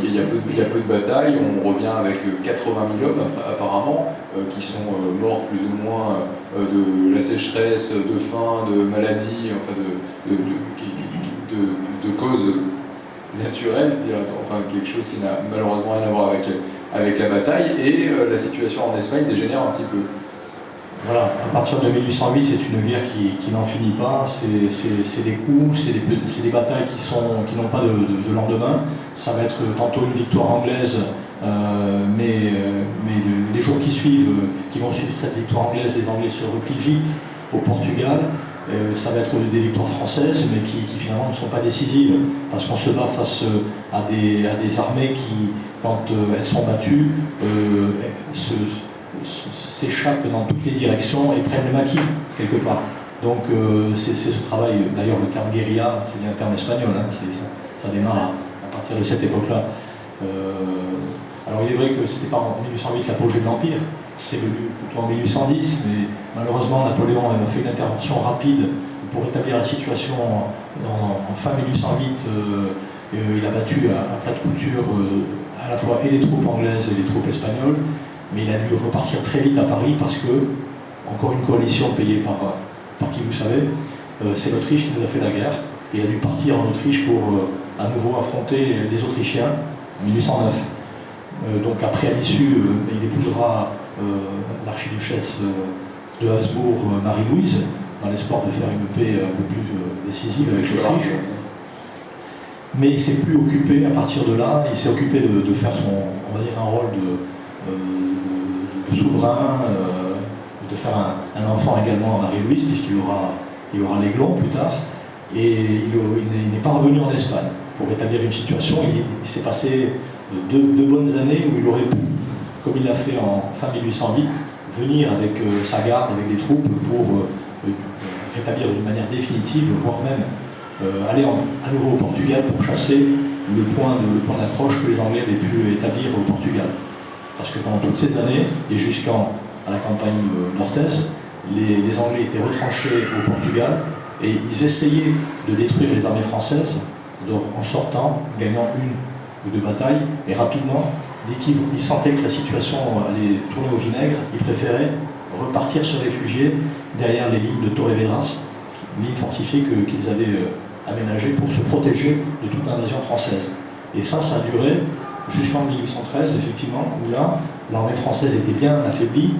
il y a peu de batailles, on revient avec 80 000 hommes apparemment, qui sont morts plus ou moins de la sécheresse, de faim, de maladies, enfin de causes naturelles, enfin quelque chose qui n'a malheureusement rien à voir avec la bataille, et la situation en Espagne dégénère un petit peu. Voilà, à partir de 1808, c'est une guerre qui n'en finit pas, c'est des coups, c'est des batailles qui n'ont pas de lendemain. Ça va être tantôt une victoire anglaise, mais les jours qui vont suivre cette victoire anglaise, les Anglais se replient vite au Portugal. Ça va être des victoires françaises, mais qui finalement ne sont pas décisives, parce qu'on se bat face à des armées qui, quand elles sont battues, s'échappent dans toutes les directions et prennent le maquis, quelque part. Donc c'est ce travail, d'ailleurs le terme guérilla, c'est bien un terme espagnol, hein, ça démarre à partir de cette époque-là. Alors il est vrai que c'était pas en 1808 l'apogée de l'Empire, c'est venu plutôt en 1810, mais malheureusement Napoléon a fait une intervention rapide pour rétablir la situation en fin 1808. Il a battu à plat de couture à la fois et les troupes anglaises et les troupes espagnoles, mais il a dû repartir très vite à Paris parce que, encore une coalition payée par qui vous savez, c'est l'Autriche qui nous a fait la guerre. Et il a dû partir en Autriche pour à nouveau affronter les Autrichiens en 1809. Donc après, à l'issue, il épousera l'archiduchesse de Habsbourg, Marie-Louise, dans l'espoir de faire une paix un peu plus décisive avec l'Autriche. Mais il ne s'est plus occupé, à partir de là, il s'est occupé de faire on va dire, un rôle de souverain, de faire un enfant également à Marie-Louise, puisqu'il aura l'aiglon plus tard. Et il n'est pas revenu en Espagne pour rétablir une situation. Il s'est passé deux bonnes années où il aurait pu, comme il l'a fait en fin 1808, venir avec sa garde, avec des troupes pour rétablir d'une manière définitive, voire même aller à nouveau au Portugal pour chasser le point d'accroche que les Anglais avaient pu établir au Portugal. Parce que pendant toutes ces années, et jusqu'à la campagne d'Orthez, les Anglais étaient retranchés au Portugal et ils essayaient de détruire les armées françaises en sortant, gagnant une ou deux batailles, et rapidement, dès qu'ils sentaient que la situation allait tourner au vinaigre, ils préféraient repartir se réfugier derrière les lignes de Torrevedras, lignes fortifiées qu'ils avaient aménagées pour se protéger de toute invasion française. Et ça a duré jusqu'en 1813, effectivement, où là, l'armée française était bien affaiblie,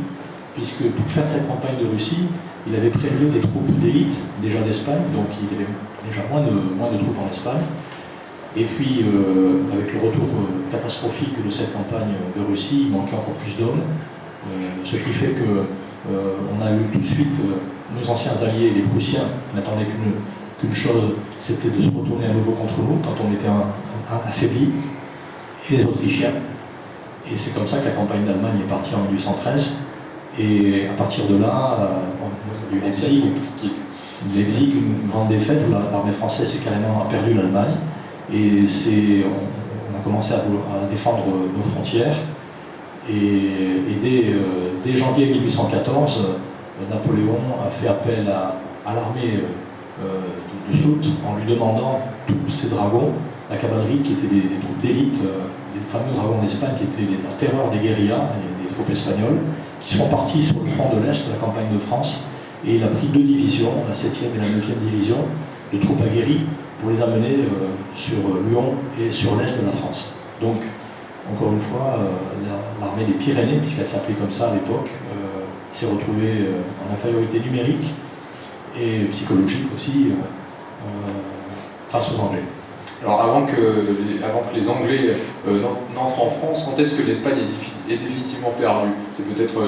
puisque pour faire cette campagne de Russie, il avait prélevé des troupes d'élite, déjà d'Espagne, donc il y avait déjà moins de troupes en Espagne. Et puis, avec le retour catastrophique de cette campagne de Russie, il manquait encore plus d'hommes, ce qui fait qu'on a eu tout de suite nos anciens alliés, les Prussiens, n'attendaient qu'une chose, c'était de se retourner à nouveau contre nous, quand on était affaiblis, et les Autrichiens. Et c'est comme ça que la campagne d'Allemagne est partie en 1813. Et à partir de là, on a eu Leipzig, une grande défaite où l'armée française a perdu l'Allemagne. Et on a commencé à défendre nos frontières. Et dès janvier 1814, Napoléon a fait appel à l'armée de Soult en lui demandant tous ses dragons, la cavalerie qui étaient des troupes d'élite, les fameux dragons d'Espagne qui étaient la terreur des guérillas et des troupes espagnoles, qui sont partis sur le front de l'Est de la campagne de France. Et il a pris 2 divisions, la 7e et la 9e division, de troupes aguerries pour les amener sur Lyon et sur l'Est de la France. Donc, encore une fois, l'armée des Pyrénées, puisqu'elle s'appelait comme ça à l'époque, s'est retrouvée en infériorité numérique et psychologique aussi face aux Anglais. Alors avant que les Anglais n'entrent en France, quand est-ce que l'Espagne est définitivement perdue? C'est peut-être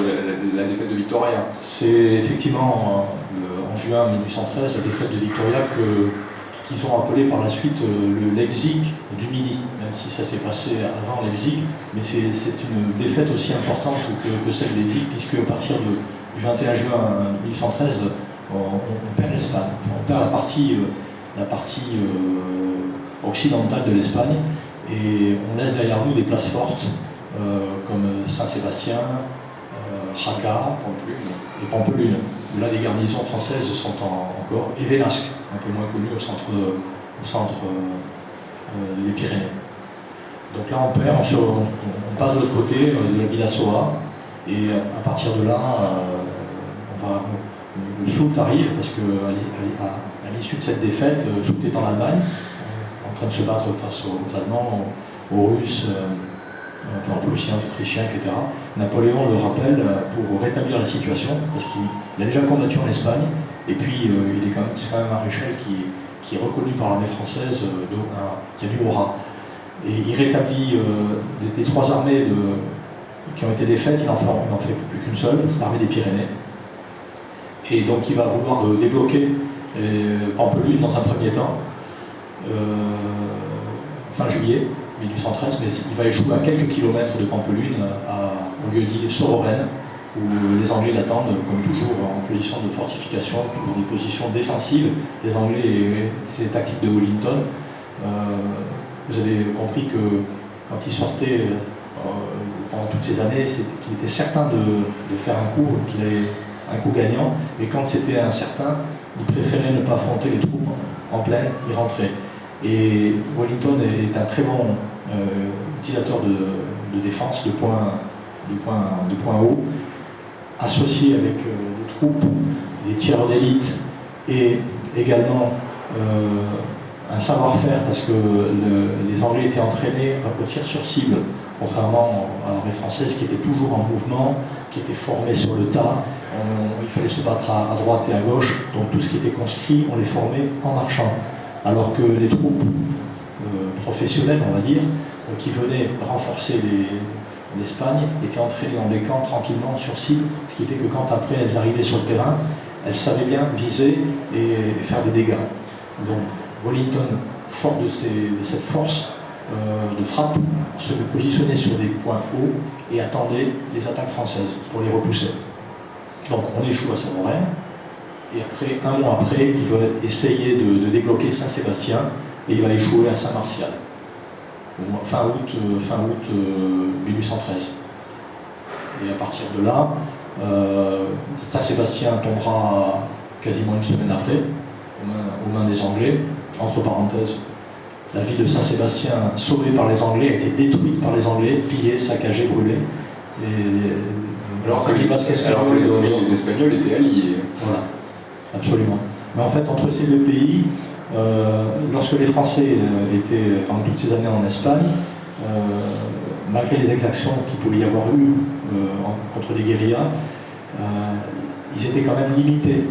la défaite de Victoria. C'est effectivement en juin 1813 la défaite de Victoria qu'ils ont appelé par la suite le Leipzig du Midi, même si ça s'est passé avant Leipzig, mais c'est une défaite aussi importante que celle de Leipzig, puisque à partir du 21 juin 1813, on perd l'Espagne, on perd la partie occidentale de l'Espagne, Et on laisse derrière nous des places fortes, comme Saint-Sébastien, Jaca et Pampelune, où là des garnisons françaises sont encore, et Vénasque, un peu moins connu au centre des Pyrénées. Donc là on perd, on passe de l'autre côté de la Bidasoa, et à partir de là, le Soult arrive, parce qu'à l'issue de cette défaite, Soult est en Allemagne, en train de se battre face aux Allemands, aux Russes, aux Prussiens, aux Autrichiens, etc. Napoléon le rappelle pour rétablir la situation, parce qu'il a déjà combattu en Espagne, et puis c'est quand même un maréchal qui est reconnu par l'armée française, qui a du aura. Et il rétablit des trois armées qui ont été défaites, il n'en fait plus qu'une seule, c'est l'armée des Pyrénées. Et donc il va vouloir débloquer Pampelune dans un premier temps, fin juillet 1813, mais il va échouer à quelques kilomètres de Pampelune, au lieu dit Sororen, où les Anglais l'attendent, comme toujours, en position de fortification, ou des positions défensives. Les Anglais, c'est les tactiques de Wellington. Vous avez compris que quand il sortait pendant toutes ces années, qu'il était certain de faire un coup, qu'il avait un coup gagnant, mais quand c'était incertain, il préférait ne pas affronter les troupes en plaine, il rentrait. Et Wellington est un très bon utilisateur de défense, de points hauts, associé avec des troupes, des tireurs d'élite et également un savoir-faire, parce que les Anglais étaient entraînés au tir sur cible, contrairement à l'armée française qui était toujours en mouvement, qui était formée sur le tas. Il fallait se battre à droite et à gauche, donc tout ce qui était conscrit, on les formait en marchant. Alors que les troupes professionnelles, on va dire, qui venaient renforcer l'Espagne, étaient entraînées dans des camps tranquillement sur cible, ce qui fait que quand après elles arrivaient sur le terrain, elles savaient bien viser et faire des dégâts. Donc Wellington, fort de cette force de frappe, se positionnait sur des points hauts et attendait les attaques françaises pour les repousser. Donc on échoue à Savorin, et après, un mois après, il va essayer de débloquer Saint-Sébastien, et il va échouer à Saint-Martial, fin août 1813. Et à partir de là, Saint-Sébastien tombera quasiment une semaine après, aux mains des Anglais. Entre parenthèses, la ville de Saint-Sébastien, sauvée par les Anglais, a été détruite par les Anglais, pillée, saccagée, brûlée. Alors que les Anglais et les Espagnols étaient alliés. Voilà, absolument. Mais en fait, entre ces deux pays, lorsque les Français étaient pendant toutes ces années en Espagne, malgré les exactions qu'il pouvait y avoir eu contre les guérillas, ils étaient quand même limités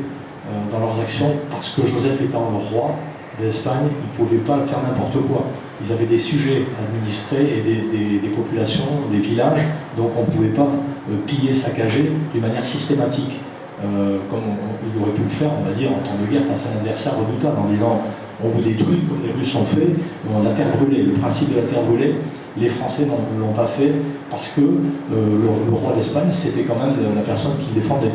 dans leurs actions, parce que Joseph étant le roi d'Espagne, ils ne pouvaient pas faire n'importe quoi. Ils avaient des sujets administrés et des populations, des villages, donc on ne pouvait pas piller, saccager d'une manière systématique, comme il aurait pu le faire, on va dire, en temps de guerre face à un adversaire redoutable, en disant on vous détruit comme les Russes ont fait, la terre brûlée, le principe de la terre brûlée, les Français ne l'ont pas fait parce que le roi d'Espagne, c'était quand même la personne qui défendait.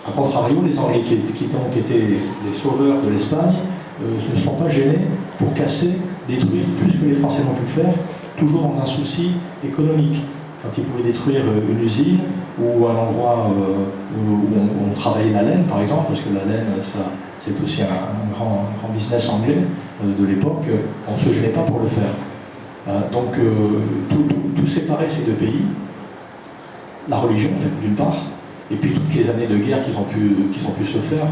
A contrario, les Anglais qui étaient les sauveurs de l'Espagne ne sont pas gênés pour casser, détruire plus que les Français n'ont pu le faire, toujours dans un souci économique. Quand ils pouvaient détruire une usine ou un endroit où on travaillait la laine, par exemple, parce que la laine, c'est aussi un grand business anglais de l'époque, on ne se gênait pas pour le faire. Donc tout séparait ces deux pays, la religion d'une part, et puis toutes les années de guerre qu'ils ont pu se faire,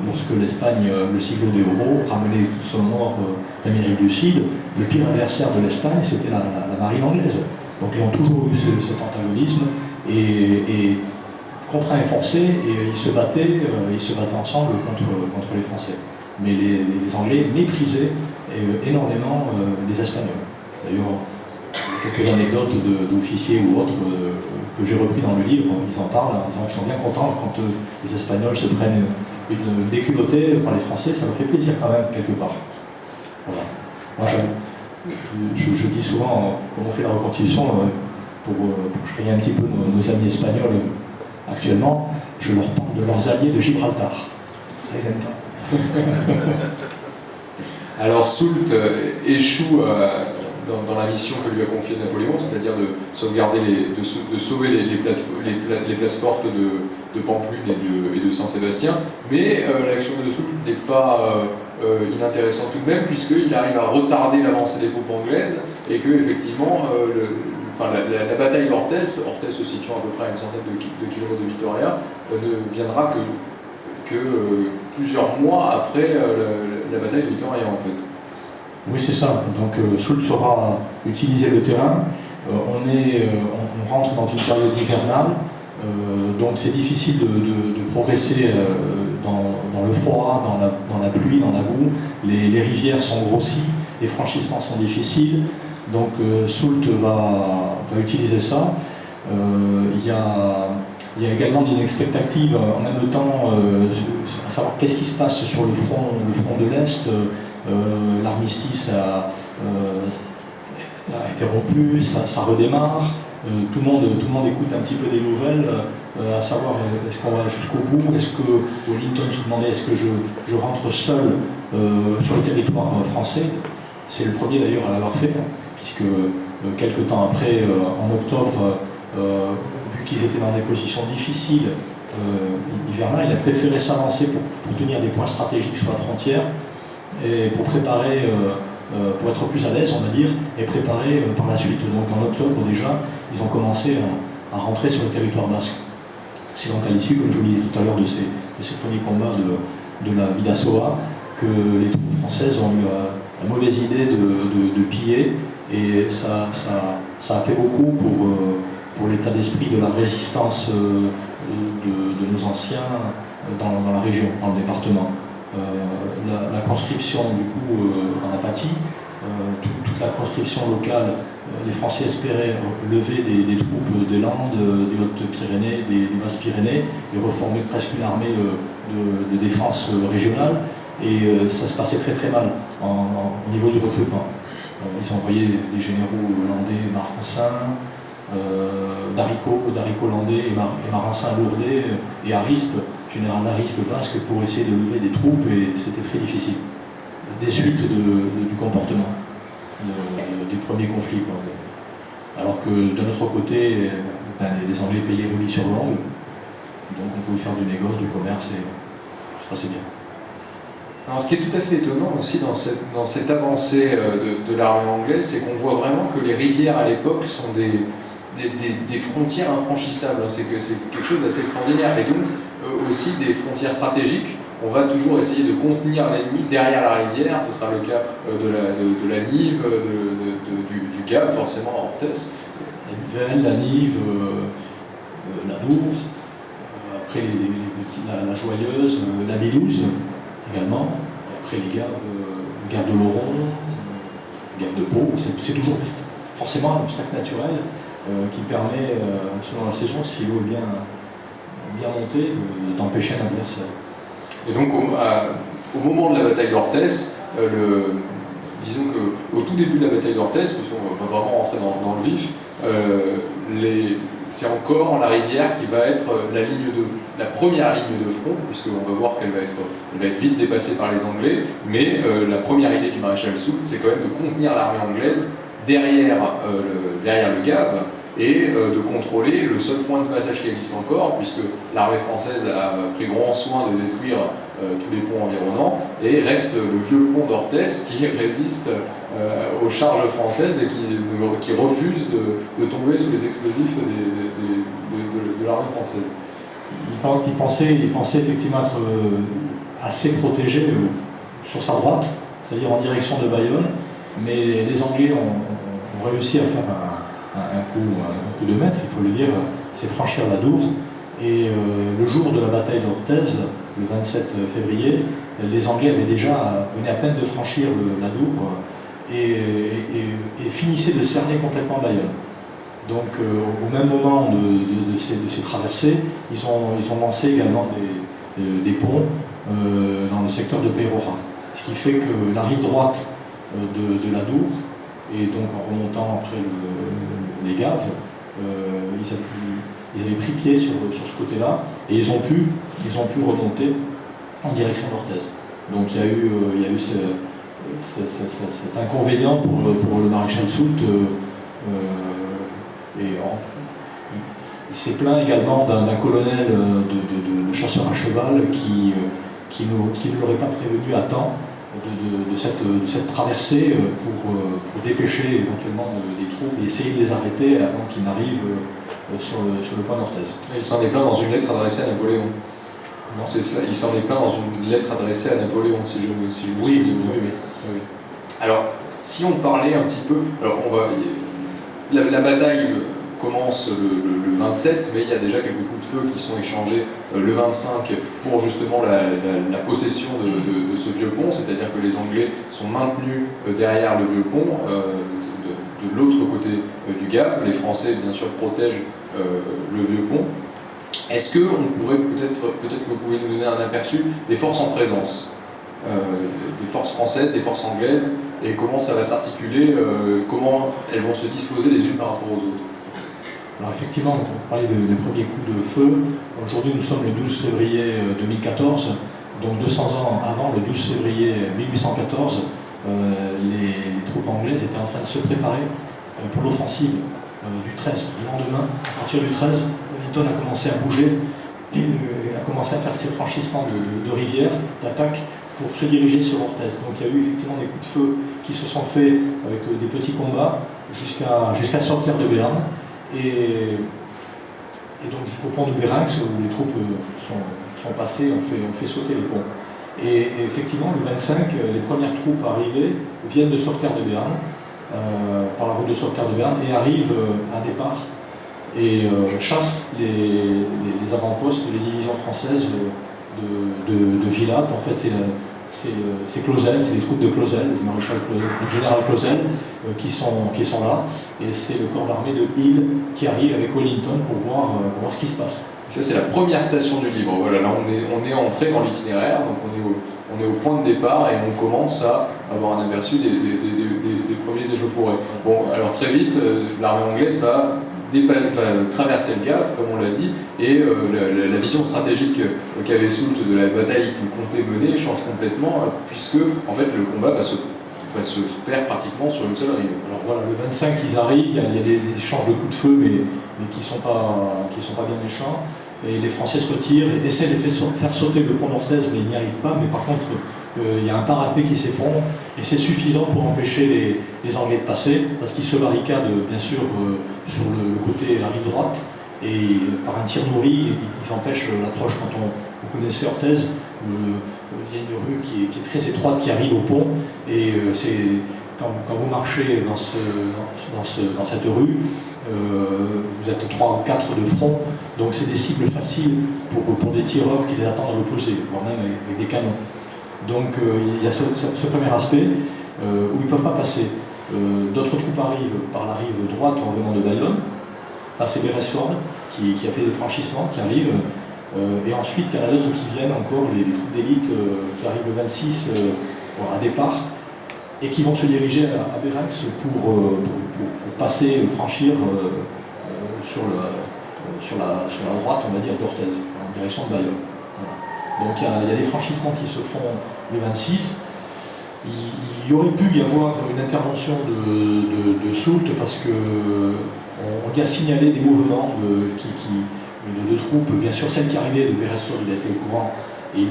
lorsque l'Espagne, le Siglo de Oro, ramenait tout son nord l'Amérique du Sud, le pire adversaire de l'Espagne, c'était la marine anglaise. Donc ils ont toujours eu cet antagonisme, et contraints et forcés, et ils se battaient ensemble contre les Français. Mais les Anglais méprisaient énormément les Espagnols. D'ailleurs, quelques anecdotes d'officiers ou autres que j'ai repris dans le livre, ils en parlent en disant qu'ils sont bien contents quand les Espagnols se prennent une déculottée par les Français, ça leur fait plaisir quand même quelque part. Voilà. Moi, je dis souvent, comme on fait la reconstitution, pour créer un petit peu nos amis espagnols actuellement, je leur parle de leurs alliés de Gibraltar. Ça, ils aiment pas. Alors Soult échoue dans la mission que lui a confiée Napoléon, c'est-à-dire de sauver les places fortes de Pampelune et de Saint-Sébastien, mais l'action de Soult n'est pas inintéressante tout de même, puisqu'il arrive à retarder l'avancée des troupes anglaises, et que effectivement la bataille d'Orthez se situant à peu près à une centaine de kilomètres de Vitoria, ne viendra que plusieurs mois après la bataille de Vitoria en fait. Oui, c'est ça. Donc Soult saura utiliser le terrain. On rentre dans une période hivernale, donc c'est difficile de progresser dans le froid, dans la pluie, dans la boue. Les rivières sont grossies, les franchissements sont difficiles. Donc Soult va utiliser ça. Il y a également des expectatives en même temps à savoir qu'est-ce qui se passe sur le front de l'Est. L'armistice a été rompu, ça redémarre. Tout le monde écoute un petit peu des nouvelles, à savoir est-ce qu'on va jusqu'au bout, est-ce que Wellington se demandait est-ce que je rentre seul sur le territoire français. C'est le premier d'ailleurs à l'avoir fait, puisque quelques temps après, en octobre, vu qu'ils étaient dans des positions difficiles hivernales, il a préféré s'avancer pour tenir des points stratégiques sur la frontière et pour préparer, pour être plus à l'aise, on va dire, et préparer par la suite. Donc en octobre déjà, ils ont commencé à rentrer sur le territoire basque. C'est donc à l'issue, comme je vous le disais tout à l'heure, de ces premiers combats de la Bidasoa que les troupes françaises ont eu la mauvaise idée de piller, et ça a fait beaucoup pour l'état d'esprit de la résistance de nos anciens dans la région, dans le département. La conscription du coup en apathie, toute la conscription locale, les Français espéraient lever des troupes des Landes, des Hautes-Pyrénées, des Basses-Pyrénées, et reformer presque une armée de défense régionale, et ça se passait très très mal au niveau du recrutement. Ils ont envoyé des généraux landais, Marensin, Darico landais et Marensin lourdais, et Arispe, général Arispe basque, pour essayer de lever des troupes, et c'était très difficile. Des suites du comportement du premier conflit, quoi. Alors que de notre côté, les Anglais payaient roulis sur l'ongle, donc on pouvait faire du négoce, du commerce, et ça se passait bien. Alors, ce qui est tout à fait étonnant aussi dans cette avancée de l'armée anglaise, c'est qu'on voit vraiment que les rivières à l'époque sont des frontières infranchissables. C'est quelque chose d'assez extraordinaire, et donc aussi des frontières stratégiques. On va toujours essayer de contenir l'ennemi derrière la rivière. Ce sera le cas de la Nive, du Gave, forcément à Orthez. La Nivelle, la Nive, la Nour, après la Joyeuse, la Bélouse également, et après les Gaves, Gave de Laurent, Gave de Pau. C'est toujours forcément un obstacle naturel qui permet, selon la saison, si l'eau est bien montée, d'empêcher un adversaire. Et donc, au moment de la bataille d'Orthez, disons qu'au tout début de la bataille d'Orthez, puisqu'on va vraiment rentrer dans le vif, c'est encore la rivière qui va être la première ligne de front, puisqu'on va voir qu'elle va être vite dépassée par les Anglais, mais la première idée du maréchal Soult, c'est quand même de contenir l'armée anglaise derrière le Gave, et de contrôler le seul point de passage qui existe encore, puisque l'armée française a pris grand soin de détruire tous les ponts environnants, et reste le vieux pont d'Orthez qui résiste aux charges françaises et qui refuse de tomber sous les explosifs de l'armée française. Il pensait effectivement être assez protégé sur sa droite, c'est-à-dire en direction de Bayonne, mais les Anglais ont réussi à faire un coup de maître, il faut le dire, c'est franchir la Dour. Et le jour de la bataille d'Orthez, le 27 février, les Anglais venaient à peine de franchir la Dour et finissaient de cerner complètement Bayonne. Donc au même moment de ces traversées, ils ont lancé également des ponts dans le secteur de Peyrora. Ce qui fait que la rive droite de la Dour, et donc en remontant après les Gaves, ils avaient pris pied sur ce côté-là, et ils ont pu remonter en direction d'Orthez. Donc il y a eu cet inconvénient pour le maréchal Soult. Il s'est plaint également d'un colonel de chasseurs à cheval qui ne l'aurait pas prévenu à temps de cette traversée pour dépêcher éventuellement des troupes et essayer de les arrêter avant qu'ils n'arrivent sur le point d'Orthez. Il s'en est plaint dans une lettre adressée à Napoléon. C'est ça, il s'en est plaint dans une lettre adressée à Napoléon, si je me souviens. Oui. Alors, si on parlait un petit peu, alors la bataille commence le 27, mais il y a déjà quelques coups de feu qui sont échangés le 25 pour justement la possession de ce vieux pont, c'est-à-dire que les Anglais sont maintenus derrière le vieux pont, de l'autre côté du Gap. Les Français, bien sûr, protègent le vieux pont. Est-ce qu'on pourrait peut-être que vous pouvez nous donner un aperçu des forces en présence, des forces françaises, des forces anglaises, et comment ça va s'articuler, comment elles vont se disposer les unes par rapport aux autres? Alors effectivement, on parlait des premiers coups de feu. Aujourd'hui, nous sommes le 12 février 2014, donc 200 ans avant, le 12 février 1814, les troupes anglaises étaient en train de se préparer pour l'offensive du 13. Le lendemain, à partir du 13, Wellington a commencé à bouger et a commencé à faire ses franchissements de rivières, d'attaques, pour se diriger sur Orthez. Donc il y a eu effectivement des coups de feu qui se sont faits avec des petits combats jusqu'à sortir de Berne. Et donc jusqu'au pont de Bérinx où les troupes sont passées, on fait sauter les ponts. Et effectivement, le 25, les premières troupes arrivées viennent de Sauveterre de Berne, par la route de Sauveterre de Berne, et arrivent à départ et chassent les avant-postes des divisions françaises de Villate. En fait, c'est Clausel, c'est les troupes de Clausel, du maréchal Clausel, du général Clausel, qui sont là, et c'est le corps d'armée de Hill qui arrive avec Wellington pour voir ce qui se passe. Ça, c'est la première station du livre. Voilà, là on est entré dans l'itinéraire, donc on est au point de départ et on commence à avoir un aperçu des premiers échauffourées. Bon, alors très vite, l'armée anglaise va traverser le Gap, comme on l'a dit, et la vision stratégique qu'avait Soult de la bataille qu'il comptait mener change complètement, puisque en fait le combat va se faire pratiquement sur une seule rive. Alors voilà, le 25 ils arrivent, il y a des échanges de coups de feu, mais qui ne sont pas bien méchants, et les Français se retirent et essaient de faire sauter le pont d'Orthez, mais ils n'y arrivent pas. Mais par contre, il y a un parapet qui s'effondre, et c'est suffisant pour empêcher les Anglais de passer, parce qu'ils se barricadent bien sûr sur le côté, la rive droite, et par un tir nourri, ils empêchent l'approche. Quand vous connaissez Orthez, il y a une rue qui est très étroite qui arrive au pont, et quand vous marchez dans cette rue, vous êtes 3 ou 4 de front, donc c'est des cibles faciles pour des tireurs qui les attendent à l'opposé, voire même avec des canons. Donc il y a ce premier aspect où ils ne peuvent pas passer. D'autres troupes arrivent par la rive droite en venant de Bayonne. Là, c'est Beresford qui a fait des franchissements, qui arrive. Et ensuite, il y en a d'autres qui viennent encore, les troupes d'élite qui arrivent le 26 à départ et qui vont se diriger à Bérinx pour passer, franchir sur la droite, on va dire, d'Orthez, en direction de Bayonne. Voilà. Donc il y a des franchissements qui se font le 26. Il y aurait pu y avoir une intervention de Soult parce qu'on lui a signalé des mouvements de troupes, bien sûr celle qui arrivait de Beresford, il a été au courant, et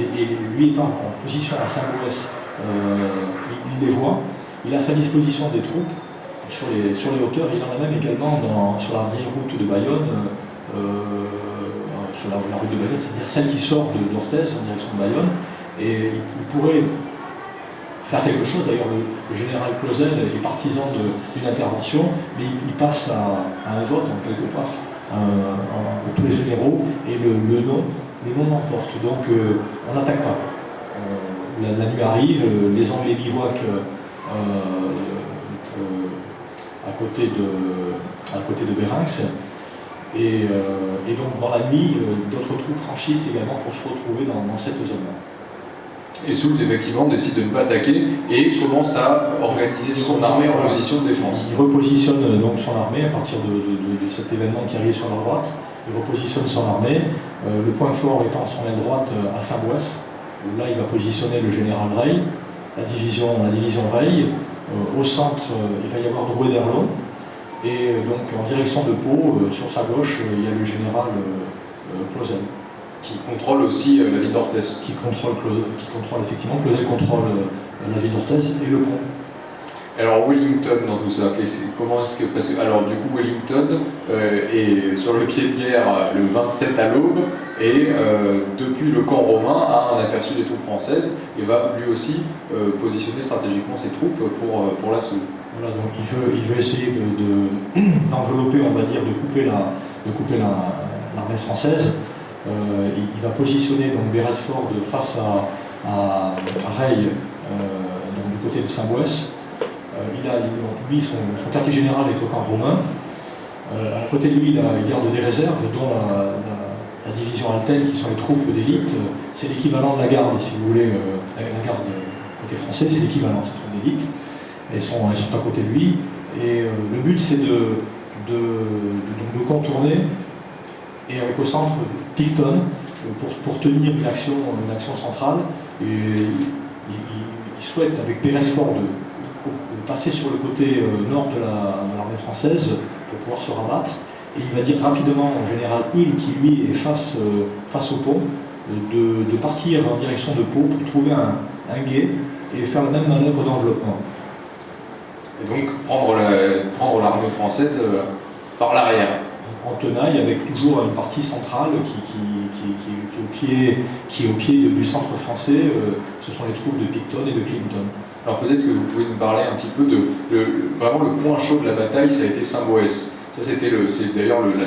lui étant en position à Saint-Louis, il les voit, il a à sa disposition des troupes sur les hauteurs, il en a même également sur la vieille route de Bayonne, sur la route de Bayonne, c'est-à-dire celle qui sort d'Orthez en direction de Bayonne, et il pourrait faire quelque chose. D'ailleurs, le général Clausel est partisan d'une intervention, mais il passe à un vote en quelque part, tous les généraux, et le non l'emporte. Donc on n'attaque pas. La nuit arrive, les Anglais bivouaquent à côté de Bérinx, et donc dans la nuit, d'autres troupes franchissent également pour se retrouver dans cette zone-là. Et Soult, effectivement, décide de ne pas attaquer et commence à organiser son armée en position de défense. Il repositionne donc son armée à partir de cet événement qui arrive sur la droite. Il repositionne son armée. Le point fort étant son aile droite à Saint-Bouès, où là il va positionner le général Rey, la division Reille. Au centre, il va y avoir Drouet d'Erlon. Et donc en direction de Pau, sur sa gauche, il y a le général Clausel. Qui contrôle aussi la ville d'Orthez. Qui contrôle effectivement, Clausel contrôle la ville d'Orthez et le pont. Alors Wellington dans tout ça, comment est-ce que... Parce que, alors du coup Wellington est sur le pied de guerre le 27 à l'aube et depuis le camp romain a un aperçu des troupes françaises et va lui aussi positionner stratégiquement ses troupes pour l'assaut. Voilà, donc il veut essayer d'envelopper, on va dire, de couper l'armée française. Il va positionner donc Beresford face à Reille, donc du côté de Saint-Bouès. Lui, son quartier général est au camp romain. À côté de lui, il garde des réserves, dont la division Alten, qui sont les troupes d'élite. C'est l'équivalent de la garde, si vous voulez. La garde côté français, c'est l'équivalent, c'est une troupes d'élite. Elles sont à côté de lui. Et le but, c'est de contourner, et avec au centre Picton, pour tenir une action centrale. Et il souhaite, avec Beresford, de passer sur le côté nord de l'armée française pour pouvoir se rabattre. Et il va dire rapidement au général Hill, qui lui est face au pont, de partir en direction de Pau pour trouver un gué et faire la même manœuvre d'enveloppement. Et donc prendre l'armée française par l'arrière. En tenaille, avec toujours une partie centrale qui est au pied du centre français. Ce sont les troupes de Picton et de Clinton. Alors peut-être que vous pouvez nous parler un petit peu vraiment le point chaud de la bataille, ça a été Saint-Bouès. Ça c'est d'ailleurs la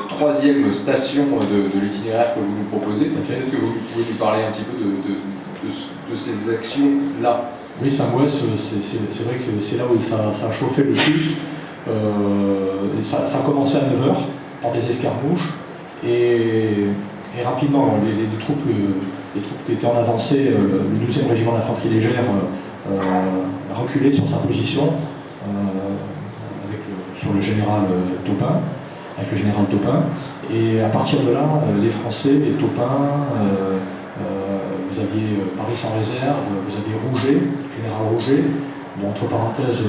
troisième station de l'itinéraire que vous nous proposez. Peut-être que vous pouvez nous parler un petit peu de ces actions-là. Oui, Saint-Bouès, c'est vrai que c'est là où ça a chauffé le plus. Ça a commencé à 9h par des escarmouches et rapidement les troupes qui étaient en avancée, le 12e régiment d'infanterie légère reculé sur sa position sur le général Topin, avec le général Topin. Et à partir de là, les Français, les Topin, vous aviez Paris sans réserve, vous aviez Rouget, général Rouget, dont, entre parenthèses,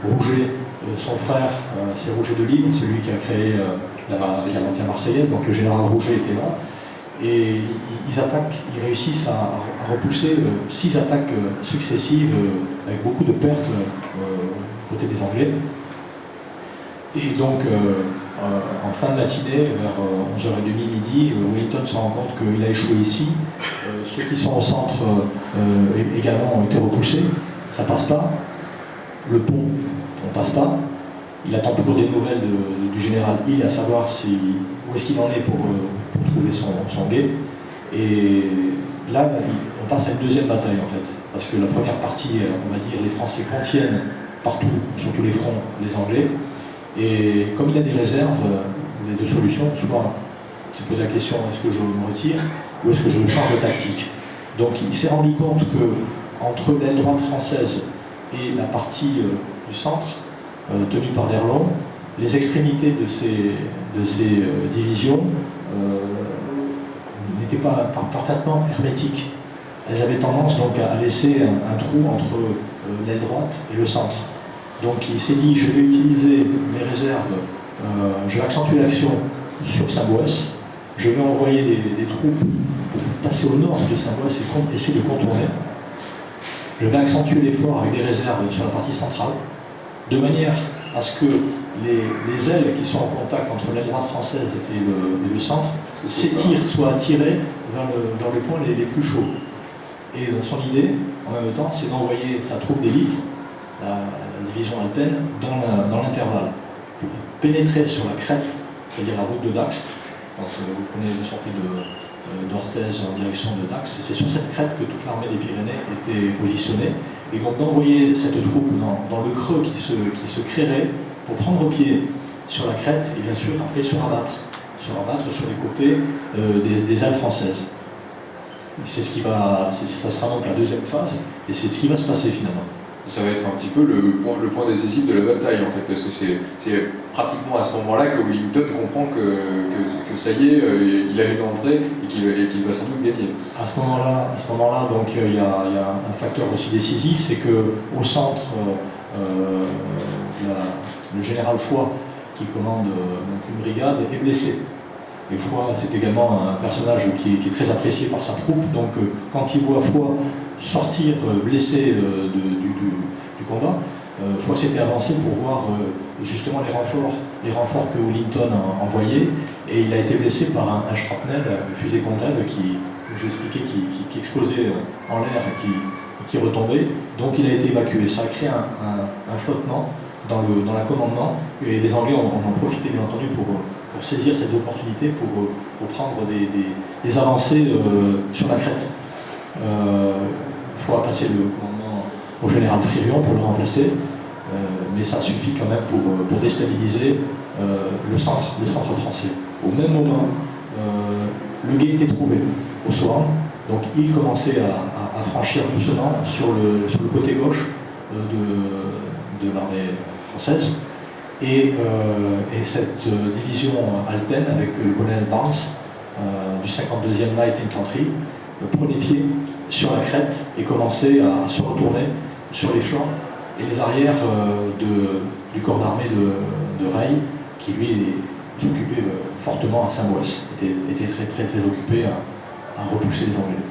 Rouget, son frère, c'est Rouget de Lille, c'est lui qui a créé la Marseillaise, donc le général Rouget était là. Et ils réussissent à repousser 6 attaques successives avec beaucoup de pertes côté des Anglais. Et donc, en fin de matinée, vers 11h30, midi, Wellington se rend compte qu'il a échoué ici. Ceux qui sont au centre également ont été repoussés. Ça passe pas. Le pont, on passe pas. Il attend toujours des nouvelles du général Hill, à savoir où est-ce qu'il en est pour trouver son guet. Et là, on passe à une deuxième bataille en fait. Parce que la première partie, on va dire, les Français contiennent partout, sur tous les fronts, les Anglais. Et comme il y a des réserves, il y a deux solutions. Soit il se pose la question, est-ce que je me retire ou est-ce que je change de tactique? Donc il s'est rendu compte que entre l'aile droite française et la partie du centre, tenue par D'Erlon, les extrémités de ces divisions n'étaient pas parfaitement hermétiques. Elles avaient tendance donc à laisser un trou entre l'aile droite et le centre. Donc il s'est dit, je vais utiliser mes réserves, je vais accentuer l'action sur Saint-Bouès, je vais envoyer des troupes pour passer au nord de Saint-Bouès et essayer de contourner. Je vais accentuer l'effort avec des réserves sur la partie centrale, de manière à ce que les ailes qui sont en contact entre l'aile droite française et le centre s'étirent, soient attirées vers les points les plus chauds. Et donc son idée, en même temps, c'est d'envoyer sa troupe d'élite, la division Alten, dans l'intervalle, pour pénétrer sur la crête, c'est-à-dire la route de Dax. Quand vous sortez d'Orthez en direction de Dax, c'est sur cette crête que toute l'armée des Pyrénées était positionnée. Et donc d'envoyer cette troupe dans le creux qui se créerait pour prendre pied sur la crête et bien sûr après se rabattre sur les côtés des ailes françaises. Et ça sera donc la deuxième phase, et c'est ce qui va se passer finalement. Ça va être un petit peu le point décisif de la bataille, en fait, parce que c'est pratiquement à ce moment-là que Wellington comprend que ça y est, il a une entrée et qu'il va sans doute gagner. À ce moment-là, donc il y a un facteur aussi décisif, c'est qu'au centre, le général Foy, qui commande donc une brigade, est blessé. Et Foy, c'est également un personnage qui est très apprécié par sa troupe, donc quand il voit Foy sortir blessé du combat, Foy s'était avancé pour voir justement les renforts que Wellington a envoyés, et il a été blessé par un shrapnel, une fusée Condrel qui explosait en l'air et qui retombait, donc il a été évacué. Ça a créé un flottement dans l'accommodement, et les Anglais en ont profité bien entendu pour saisir cette opportunité pour prendre des avancées sur la crête. Il faut passer le commandement au général Fririon pour le remplacer, mais ça suffit quand même pour déstabiliser le centre français. Au même moment, le guet était trouvé au soir, donc il commençait à franchir doucement sur le côté gauche de l'armée française, et cette division Alten avec le colonel Barnes du 52e Light Infantry prenait pied sur la crête et commençait à se retourner sur les flancs et les arrières du corps d'armée de Reille, qui lui s'occupait fortement à Saint-Maurice, était très très très occupé à repousser les Anglais.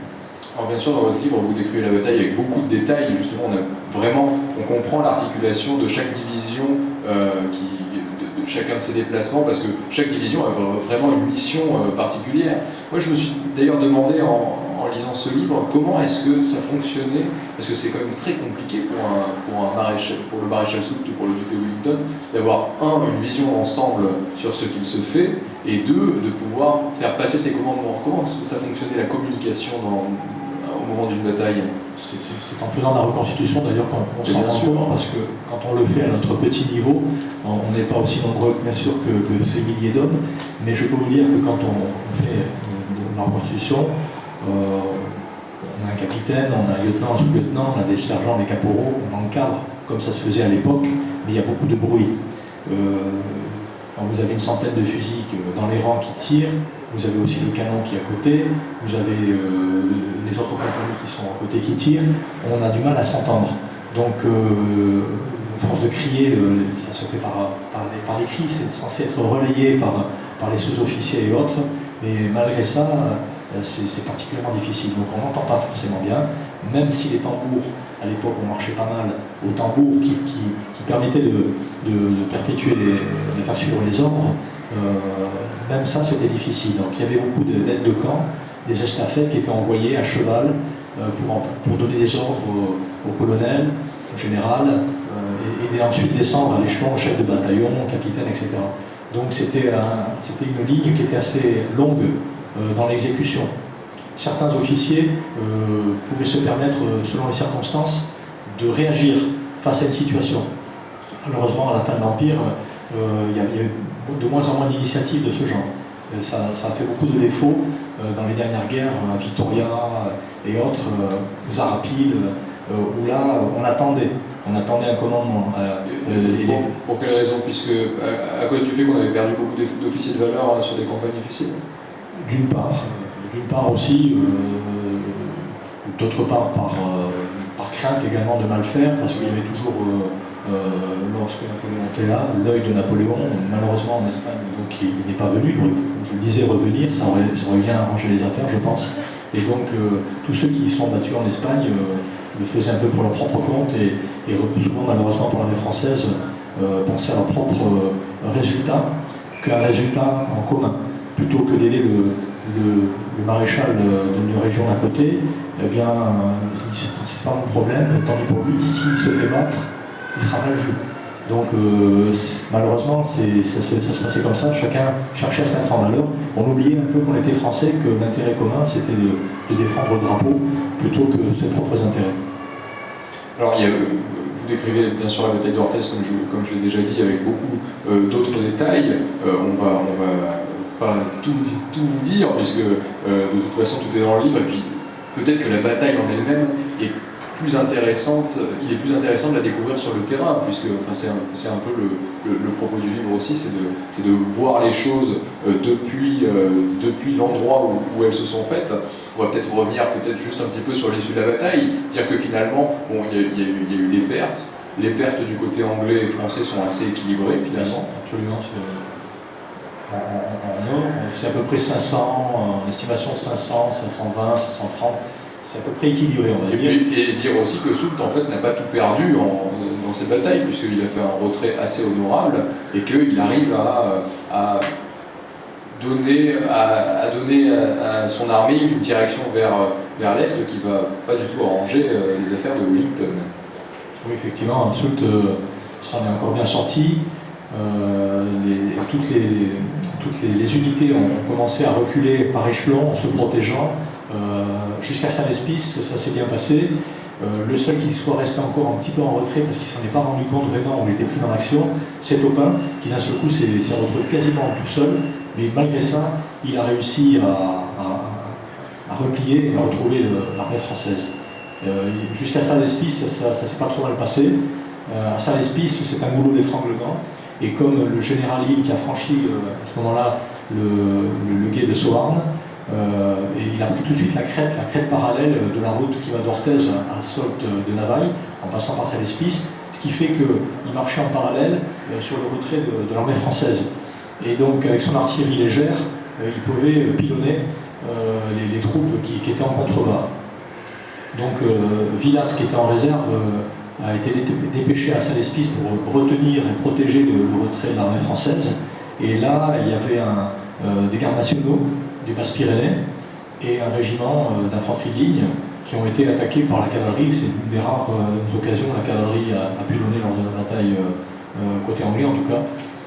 Alors bien sûr, dans votre livre, vous décrivez la bataille avec beaucoup de détails. Justement, on comprend l'articulation de chaque division, de chacun de ses déplacements, parce que chaque division a vraiment une mission particulière. Moi, je me suis d'ailleurs demandé en lisant ce livre, comment est-ce que ça fonctionnait, parce que c'est quand même très compliqué pour le maréchal Soult ou pour le duc de Wellington, d'avoir une vision d'ensemble sur ce qu'il se fait, et deux, de pouvoir faire passer ses commandements. Comment ça fonctionnait la communication au moment d'une bataille? C'est en faisant la reconstitution d'ailleurs qu'on s'en rend compte, parce que quand on le fait à notre petit niveau, on n'est pas aussi nombreux bien sûr que ces milliers d'hommes, mais je peux vous dire que quand on fait la reconstitution, on a un capitaine, on a un lieutenant, un sous-lieutenant, on a des sergents, des caporaux, on encadre comme ça se faisait à l'époque, mais il y a beaucoup de bruit. Quand vous avez une centaine de fusils dans les rangs qui tirent, vous avez aussi le canon qui est à côté, vous avez les autres compagnies qui sont à côté qui tirent, on a du mal à s'entendre. Donc, à force de crier, ça se fait par des cris, c'est censé être relayé par les sous-officiers et autres, mais malgré ça, c'est particulièrement difficile. Donc on n'entend pas forcément bien, même si les tambours, à l'époque on marchait pas mal aux tambours qui permettaient de perpétuer, de faire suivre les ordres, même ça c'était difficile. Donc il y avait beaucoup d'aides de camp, des estafettes qui étaient envoyées à cheval pour donner des ordres au colonel, au général, et ensuite descendre à l'échelon, au chef de bataillon, capitaine, etc. Donc c'était une ligne qui était assez longue dans l'exécution. Certains officiers pouvaient se permettre, selon les circonstances, de réagir face à une situation. Malheureusement, à la fin de l'Empire, il y avait de moins en moins d'initiatives de ce genre. Ça a fait beaucoup de défauts dans les dernières guerres, Victoria et autres, Zarapil, où là, on attendait un commandement. Pour quelle raison? Puisque, à cause du fait qu'on avait perdu beaucoup d'officiers de valeur sur des campagnes difficiles? D'une part aussi, d'autre part par crainte également de mal faire, parce qu'il y avait toujours, lorsque Napoléon était là, l'œil de Napoléon, malheureusement en Espagne, donc il n'est pas venu. Je le disais revenir, ça aurait bien arrangé les affaires, je pense. Et donc tous ceux qui sont battus en Espagne le faisaient un peu pour leur propre compte, et souvent malheureusement pour l'armée française, pensaient à leur propre résultat qu'un résultat en commun. Plutôt que d'aider le maréchal d'une région à côté, eh bien, c'est pas mon problème, tant pis pour lui, s'il se fait battre, il sera mal vu. Donc, malheureusement, ça se passait comme ça, chacun cherchait à se mettre en valeur. On oubliait un peu qu'on était français, que l'intérêt commun, c'était de défendre le drapeau, plutôt que ses propres intérêts. Alors, vous décrivez bien sûr la bataille d'Orthez, comme je l'ai déjà dit, avec beaucoup d'autres détails. On va pas tout vous dire, puisque de toute façon tout est dans le livre, et puis peut-être que la bataille en elle-même est plus intéressante, il est plus intéressant de la découvrir sur le terrain, puisque c'est un peu le propos du livre aussi, c'est de voir les choses depuis l'endroit où elles se sont faites. On va peut-être revenir juste un petit peu sur l'issue de la bataille, dire que finalement, bon, il y a eu des pertes. Les pertes du côté anglais et français sont assez équilibrées finalement. Absolument. C'est à peu près 500, en estimation de 500, 520, 530. C'est à peu près équilibré, on va dire. Et dire aussi que Soult en fait n'a pas tout perdu dans cette bataille, puisqu'il a fait un retrait assez honorable et qu'il arrive à donner à son armée une direction vers l'Est qui ne va pas du tout arranger les affaires de Wellington. Oui, effectivement, Soult s'en est encore bien sorti. Toutes les unités ont commencé à reculer par échelon en se protégeant. Jusqu'à Saint-Lespisse, ça s'est bien passé. Le seul qui soit resté encore un petit peu en retrait parce qu'il ne s'en est pas rendu compte vraiment, on était pris dans l'action, c'est Taupin qui d'un seul coup s'est retrouvé quasiment tout seul, mais malgré ça, il a réussi à replier et à retrouver l'armée française. Jusqu'à Saint-Lespisse, ça ne s'est pas trop mal passé. À Saint-Lespisse, c'est un goulot d'étranglement, et comme le général Hill qui a franchi à ce moment-là le gué de Soarnes, et il a pris tout de suite la crête parallèle de la route qui va d'Orthez à Solt de Navaille, en passant par Saint-Lespisse, ce qui fait qu'il marchait en parallèle sur le retrait de l'armée française. Et donc avec son artillerie légère, il pouvait pilonner les troupes qui étaient en contrebas. Donc Villatte, qui était en réserve, a été dépêché à Saint-Lespisse pour retenir et protéger le retrait de l'armée française. Et là, il y avait des gardes nationaux des Basses-Pyrénées et un régiment d'infanterie de ligne qui ont été attaqués par la cavalerie. C'est une des rares occasions où la cavalerie a pu donner lors de la bataille, côté anglais en tout cas,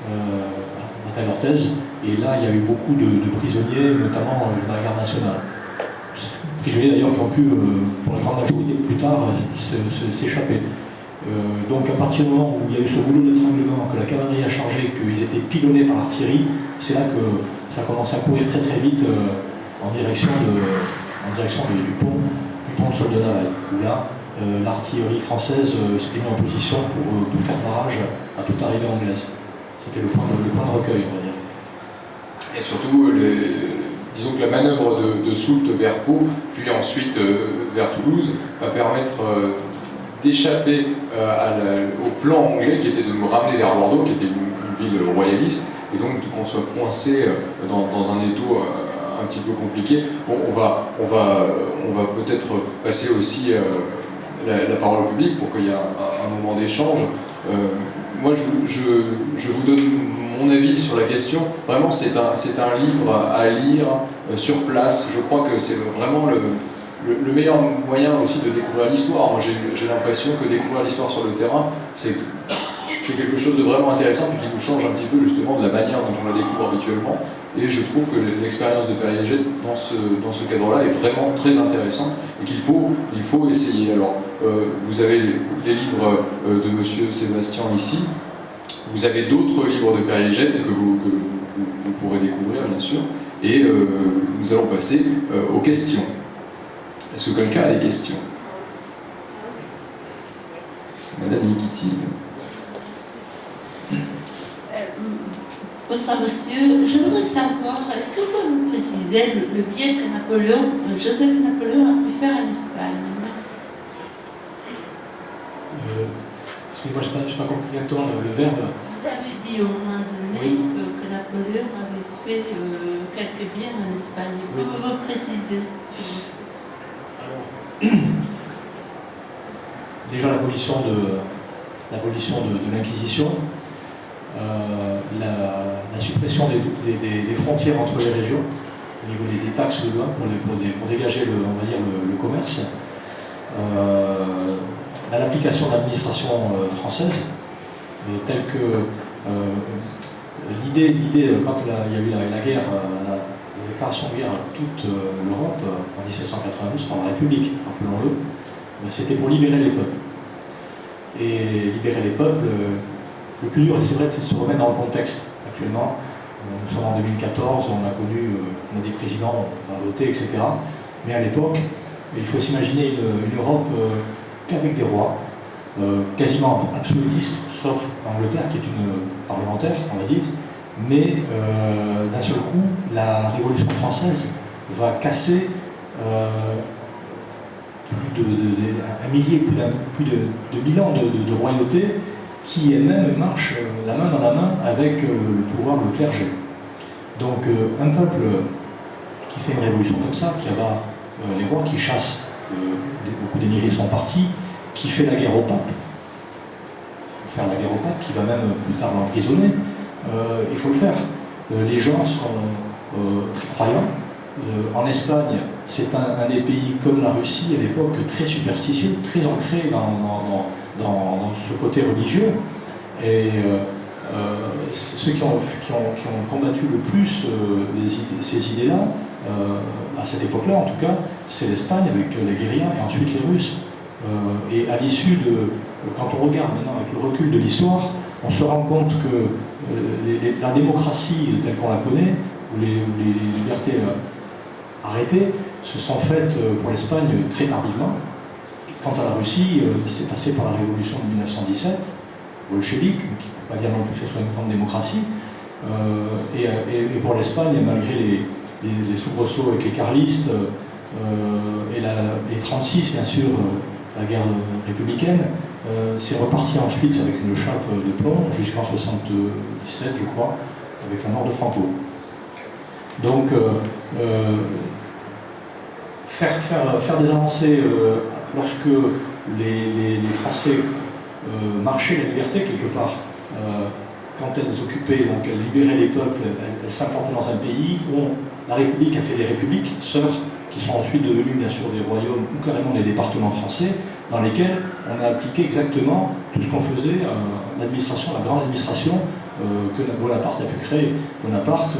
la bataille d'Orthez. Et là, il y a eu beaucoup de prisonniers, notamment dans la garde nationale. Prisonniers d'ailleurs qui ont pu, pour la grande majorité plus tard, s'échapper. Donc à partir du moment où il y a eu ce boulot d'étranglement, que la cavalerie a chargé, qu'ils étaient pilonnés par l'artillerie, c'est là que ça a commencé à courir très très vite en direction du pont de Solt de Navaille, où là l'artillerie française s'était mise en position pour tout faire barrage à toute arrivée anglaise. C'était le point de recueil, on va dire. Et surtout, disons que la manœuvre de Soult vers Pau, puis ensuite vers Toulouse, va permettre d'échapper au plan anglais qui était de nous ramener vers Bordeaux, qui était une ville royaliste, et donc qu'on soit coincé dans un étau un petit peu compliqué. Bon, on va peut-être passer aussi la parole au public pour qu'il y ait un moment d'échange. Moi, je vous donne mon avis sur la question. Vraiment, c'est un livre à lire sur place. Je crois que c'est vraiment le meilleur moyen aussi de découvrir l'histoire. Moi, j'ai l'impression que découvrir l'histoire sur le terrain, c'est quelque chose de vraiment intéressant et qui nous change un petit peu justement de la manière dont on la découvre habituellement. Et je trouve que l'expérience de Périer-Gette dans ce cadre-là est vraiment très intéressante et qu'il faut essayer. Alors, vous avez les livres de Monsieur Sébastien ici. Vous avez d'autres livres de Périer-Gette que vous pourrez découvrir, bien sûr. Et nous allons passer aux questions. Est-ce que quelqu'un a des questions? Madame Nikitine. Bonsoir monsieur, je voudrais savoir, est-ce que vous pouvez nous préciser le bien que Joseph Napoléon a pu faire en Espagne? Merci. Excusez-moi, je n'ai pas compris exactement le verbe. Vous avez dit au moment donné que Napoléon avait fait quelques biens en Espagne. Pouvez-vous préciser Déjà l'abolition de l'Inquisition, la suppression des frontières entre les régions, au niveau des taxes de douane pour dégager le commerce, l'application de l'administration française, telle que l'idée quand il y a eu la guerre, la déclaration de guerre à toute l'Europe en 1792 par la République, rappelons-le, c'était pour libérer les peuples. Et libérer les peuples, le plus dur, c'est vrai, c'est de se remettre dans le contexte. Actuellement, nous sommes en 2014, on a des présidents, on a voté, etc. Mais à l'époque, il faut s'imaginer une Europe qu'avec des rois, quasiment absolutistes, sauf l'Angleterre qui est une parlementaire, on va dire, mais d'un seul coup, la Révolution française va casser plus de 1000 ans de royauté qui elle-même marche la main dans la main avec le pouvoir, le clergé. Donc un peuple qui fait une révolution comme ça, qui abat les rois, qui chasse beaucoup d'émigrés sont partis, qui fait la guerre au pape, faire la guerre au pape, qui va même plus tard l'emprisonner, il faut le faire. Les gens sont très croyants. En Espagne, c'est un des pays comme la Russie à l'époque très superstitieux, très ancré dans ce côté religieux. Et ceux qui ont combattu le plus ces idées-là, à cette époque-là en tout cas, c'est l'Espagne avec la guérilla et ensuite les Russes. Et à l'issue quand on regarde maintenant avec le recul de l'histoire, on se rend compte que la démocratie telle qu'on la connaît, ou les libertés arrêtées, se sont faites pour l'Espagne très tardivement. Et quant à la Russie, c'est passé par la révolution de 1917, bolchevique, qui ne peut pas dire non plus que ce soit une grande démocratie. Et pour l'Espagne, malgré les soubresauts avec les carlistes, et les 36 bien sûr, la guerre républicaine, c'est reparti ensuite avec une chape de plomb jusqu'en 77, je crois, avec la mort de Franco. Donc, faire des avancées lorsque les Français marchaient la liberté quelque part, quand elles occupaient, donc elles libéraient les peuples, elles s'implantaient dans un pays où la République a fait des républiques sœurs, qui sont ensuite devenus bien sûr des royaumes ou carrément des départements français, dans lesquels on a appliqué exactement tout ce qu'on faisait, l'administration, la grande administration que Bonaparte a pu créer. Bonaparte,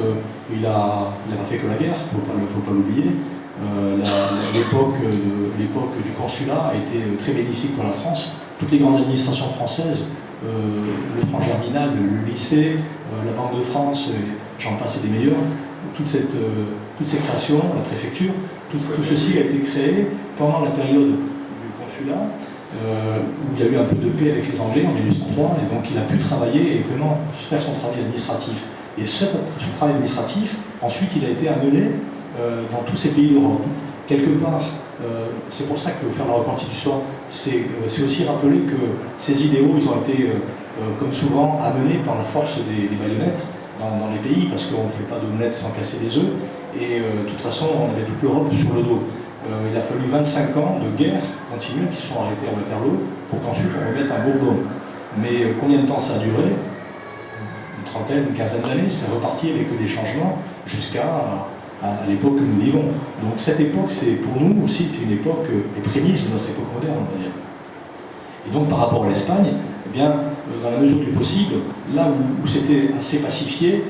il n'a pas fait que la guerre, il ne faut pas l'oublier. L'époque du consulat a été très bénéfique pour la France. Toutes les grandes administrations françaises, le franc germinal, le lycée, la Banque de France, j'en passe et des meilleurs, toutes ces créations, la préfecture, tout ceci a été créé pendant la période du consulat, où il y a eu un peu de paix avec les Anglais en 1803, et donc il a pu travailler et vraiment faire son travail administratif. Et ce travail administratif, ensuite, il a été amené dans tous ces pays d'Europe. Quelque part, c'est pour ça que faire la reconstitution, c'est aussi rappeler que ces idéaux, ils ont été, comme souvent, amenés par la force des baïonnettes dans les pays, parce qu'on ne fait pas d'omelette sans casser des œufs, et de toute façon, on avait toute l'Europe sur le dos. Il a fallu 25 ans de guerre continue qui sont arrêtés à Waterloo pour qu'ensuite on remette un Bourbon. Mais combien de temps ça a duré? Une trentaine, une quinzaine d'années, c'est reparti avec des changements jusqu'à l'époque que nous vivons. Donc cette époque, c'est pour nous aussi, c'est une époque, les prémices de notre époque moderne, on va dire. Et donc par rapport à l'Espagne, eh bien, dans la mesure du possible, là où c'était assez pacifié,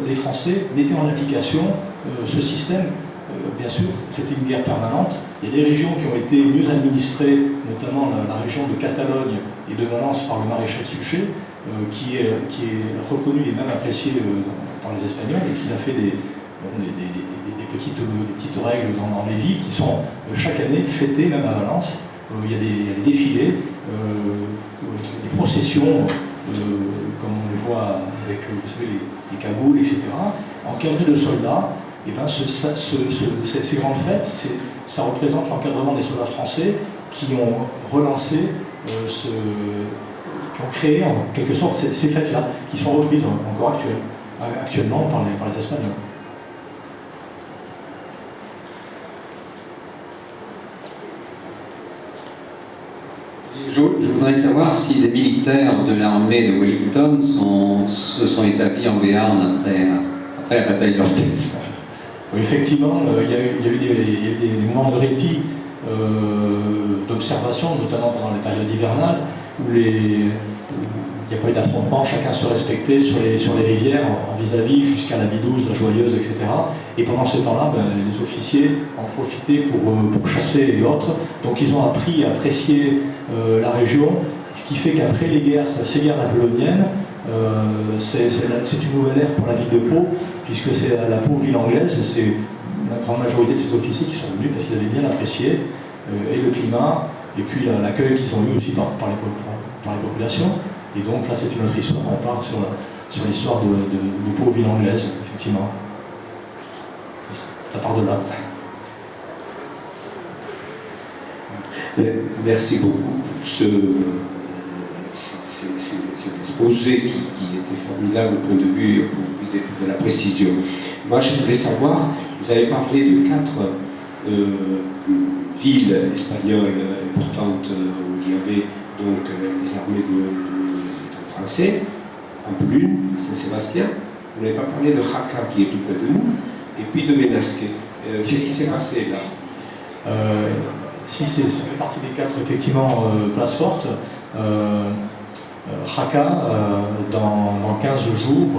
les Français mettaient en application ce système. Bien sûr, c'était une guerre permanente. Il y a des régions qui ont été mieux administrées, notamment la région de Catalogne et de Valence par le maréchal Suchet, qui est reconnu et même apprécié par les Espagnols, et qui a fait des petites règles dans les villes qui sont chaque année fêtées, même à Valence. Il y a des défilés, des processions, comme on les voit avec vous savez, les cagoules, etc., encadrées de soldats. Et bien ces grandes fêtes, ça représente l'encadrement des soldats français qui ont relancé, qui ont créé en quelque sorte ces fêtes-là, qui sont reprises encore actuellement par les Espagnols. Je voudrais savoir si les militaires de l'armée de Wellington se sont établis en Béarn après la bataille d'Orthez. Oui, effectivement, il y a eu des moments de répit, d'observation, notamment pendant les périodes hivernales, où il n'y a pas eu d'affrontement, chacun se respectait sur les rivières, en vis-à-vis, jusqu'à la Bidouze, la Joyeuse, etc. Et pendant ce temps-là, les officiers en profitaient pour chasser et autres. Donc ils ont appris à apprécier la région, ce qui fait qu'après ces guerres napoléoniennes, c'est une nouvelle ère pour la ville de Pau, puisque c'est la Pau ville anglaise, c'est la grande majorité de ces officiers qui sont venus parce qu'ils avaient bien apprécié, et le climat, et puis l'accueil qu'ils ont eu aussi par les populations. Et donc là, c'est une autre histoire. On part sur l'histoire de Pau-Ville anglaise, effectivement. Ça part de là. Merci beaucoup pour cet exposé qui était formidable au point de vue de la précision. Moi, j'aimerais savoir, vous avez parlé de 4 villes espagnoles importantes où il y avait donc les armées de Français, Pampelune, Saint-Sébastien. Vous n'avez pas parlé de Jaca qui est tout près de nous, et puis de Benasque. Qu'est-ce qui s'est passé là? Si ça fait partie des 4, effectivement, places fortes. Jaca, dans 15 jours,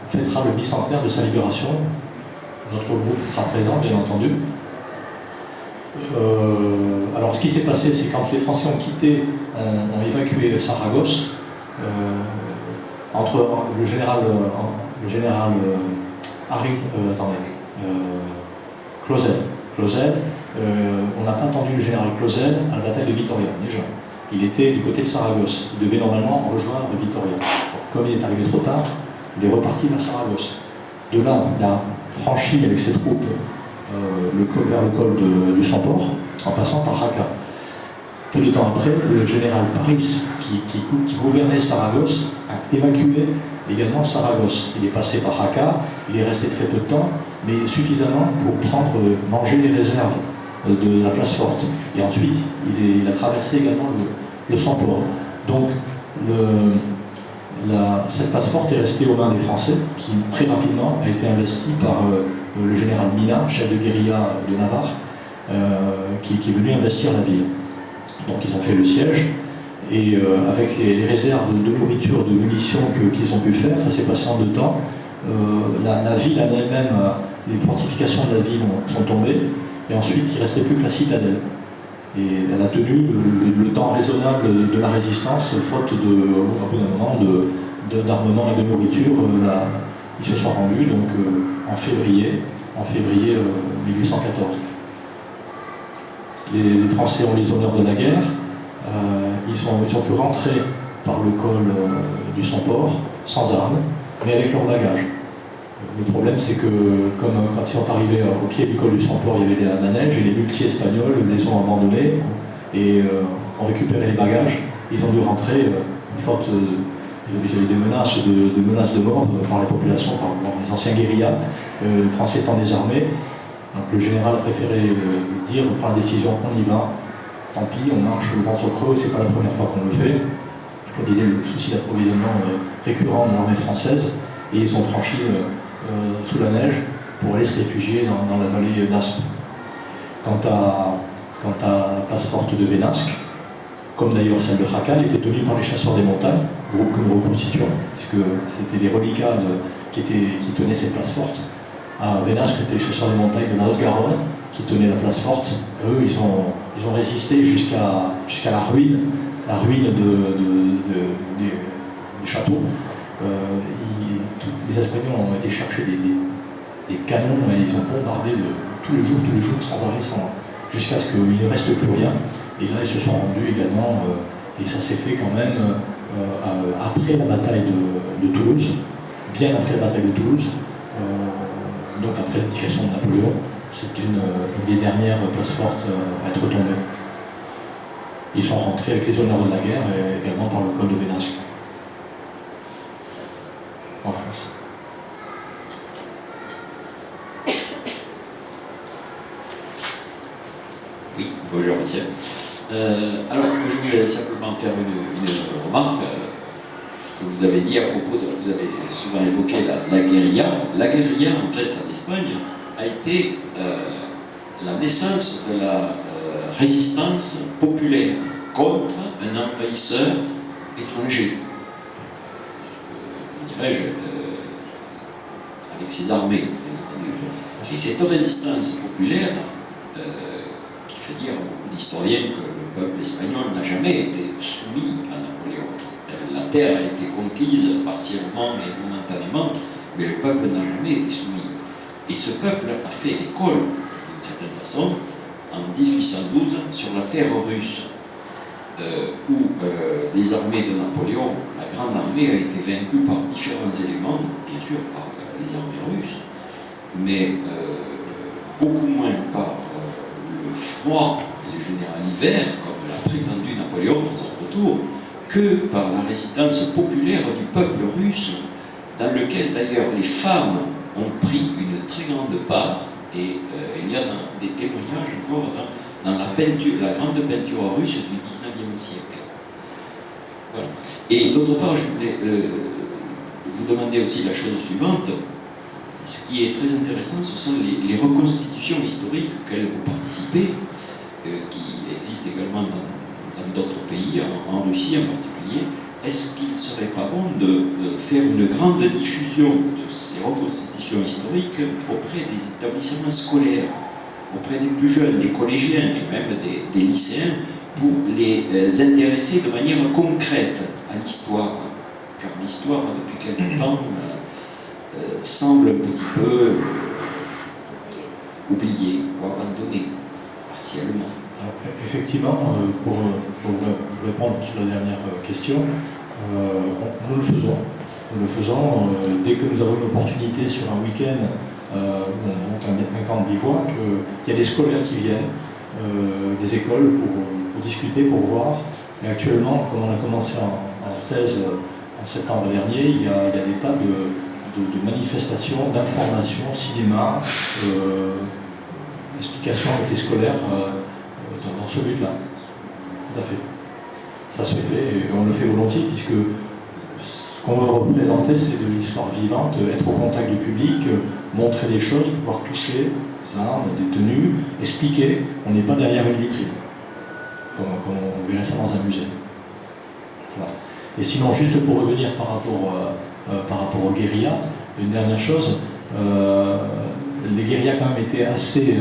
fêtera le bicentenaire de sa libération. Notre groupe sera présent, bien entendu. Alors, ce qui s'est passé, c'est quand les Français ont quitté, ont évacué Saragosse, entre le général Clausel. On n'a pas entendu le général Clausel à la bataille de Vitoria, déjà. Il était du côté de Saragosse. Il devait normalement rejoindre Vitoria. Comme il est arrivé trop tard, il est reparti vers Saragosse. De là, il a franchi avec ses troupes vers le col du Samport, en passant par Jaca. Peu de temps après, le général Paris, qui gouvernait Saragosse, a évacué également Saragosse. Il est passé par Jaca, il est resté très peu de temps, mais suffisamment pour manger les réserves de la place forte. Et ensuite, il a traversé également le Samport. Donc, cette place forte est restée aux mains des Français, qui très rapidement a été investie par le général Mina, chef de guérilla de Navarre, qui est venu investir la ville. Donc ils ont fait le siège, et avec les réserves de nourriture, de munitions qu'ils ont pu faire, ça s'est passé en 2 temps. La ville en elle-même, les fortifications de la ville sont tombées, et ensuite il ne restait plus que la citadelle. Et elle a tenu le temps raisonnable de la résistance, faute au bout d'un moment d'armement et de nourriture. Ils se sont rendus donc en février 1814. Les Français ont les honneurs de la guerre. Ils ont pu rentrer par le col du Samport sans armes, mais avec leur bagage. Le problème, c'est que comme quand ils sont arrivés au pied du col du Samport, il y avait de la neige, et les muletiers espagnols les ont abandonnés et ont récupéré les bagages. Ils ont dû rentrer, faute ils avaient des menaces de mort par la population, par les anciens guérillas, les Français étant désarmés. Donc le général a préféré on prend la décision, on y va, tant pis, on marche le ventre creux, c'est pas la première fois qu'on le fait. Comme disait, le souci d'approvisionnement récurrent de l'armée française, et ils ont franchi sous la neige pour aller se réfugier dans la vallée d'Aspe. Quant à la place forte de Benasque, comme d'ailleurs celle de Jaca, elle était tenue par les chasseurs des montagnes, groupe que nous reconstituons, puisque c'était les reliquats qui tenaient cette place forte. À Benasque, c'était les chasseurs des montagnes de la Haute-Garonne qui tenaient la place forte. Eux, ils ont résisté jusqu'à la ruine des châteaux. Les Espagnols ont été chercher des canons et ils ont bombardé tous les jours, sans arrêt, jusqu'à ce qu'il ne reste plus rien. Et là, ils se sont rendus également, et ça s'est fait quand même après la bataille de Toulouse, bien après la bataille de Toulouse, donc après l'abdication de Napoléon. C'est une des dernières places fortes à être tombées. Ils sont rentrés avec les honneurs de la guerre, et également par le col de Benasque, en France. Oui, bonjour monsieur. Alors, je voulais simplement faire une remarque. Ce que vous avez dit à propos vous avez souvent évoqué la guérilla. La guérilla, en fait, en Espagne, a été la naissance de la résistance populaire contre un envahisseur étranger. Dirais-je, avec ses armées. Et cette résistance populaire, qui fait dire à beaucoup d'historiens que le peuple espagnol n'a jamais été soumis à Napoléon. La terre a été conquise partiellement et momentanément, mais le peuple n'a jamais été soumis. Et ce peuple a fait école, d'une certaine façon, en 1812, sur la terre russe, où les armées de Napoléon, la grande armée, a été vaincue par différents éléments, bien sûr par les armées russes, mais beaucoup moins par le froid et le général hiver, comme l'a prétendu Napoléon à son retour, que par la résistance populaire du peuple russe, dans lequel d'ailleurs les femmes ont pris une très grande part, et il y a des témoignages encore dans la grande peinture russe du XIXe siècle. Voilà. Et d'autre part, je voulais vous demander aussi la chose suivante. Ce qui est très intéressant, ce sont les reconstitutions historiques auxquelles vous participez, qui existent également dans d'autres pays, en Russie en particulier. Est-ce qu'il ne serait pas bon de faire une grande diffusion de ces reconstitutions historiques auprès des établissements scolaires, auprès des plus jeunes, des collégiens et même des lycéens, pour les intéresser de manière concrète à l'histoire? Car l'histoire, depuis quelque temps, semble un petit peu oubliée ou abandonnée, partiellement. Alors, effectivement, pour répondre sur la dernière question, nous le faisons. Nous le faisons dès que nous avons une opportunité sur un week-end où on monte un camp de bivouac, il y a des scolaires qui viennent, des écoles pour discuter, pour voir. Et actuellement, comme on a commencé en thèse en septembre dernier, il y a des tas de manifestations, d'informations, cinéma, explications avec les scolaires dans ce but-là. Tout à fait. Ça se fait et on le fait volontiers puisque ce qu'on veut représenter, c'est de l'histoire vivante, être au contact du public, montrer des choses, pouvoir toucher des armes, des tenues, expliquer. On n'est pas derrière une vitrine, comme on verrait ça dans un musée. Voilà. Et sinon, juste pour revenir par rapport aux guérillas, une dernière chose, les guérillas quand même étaient assez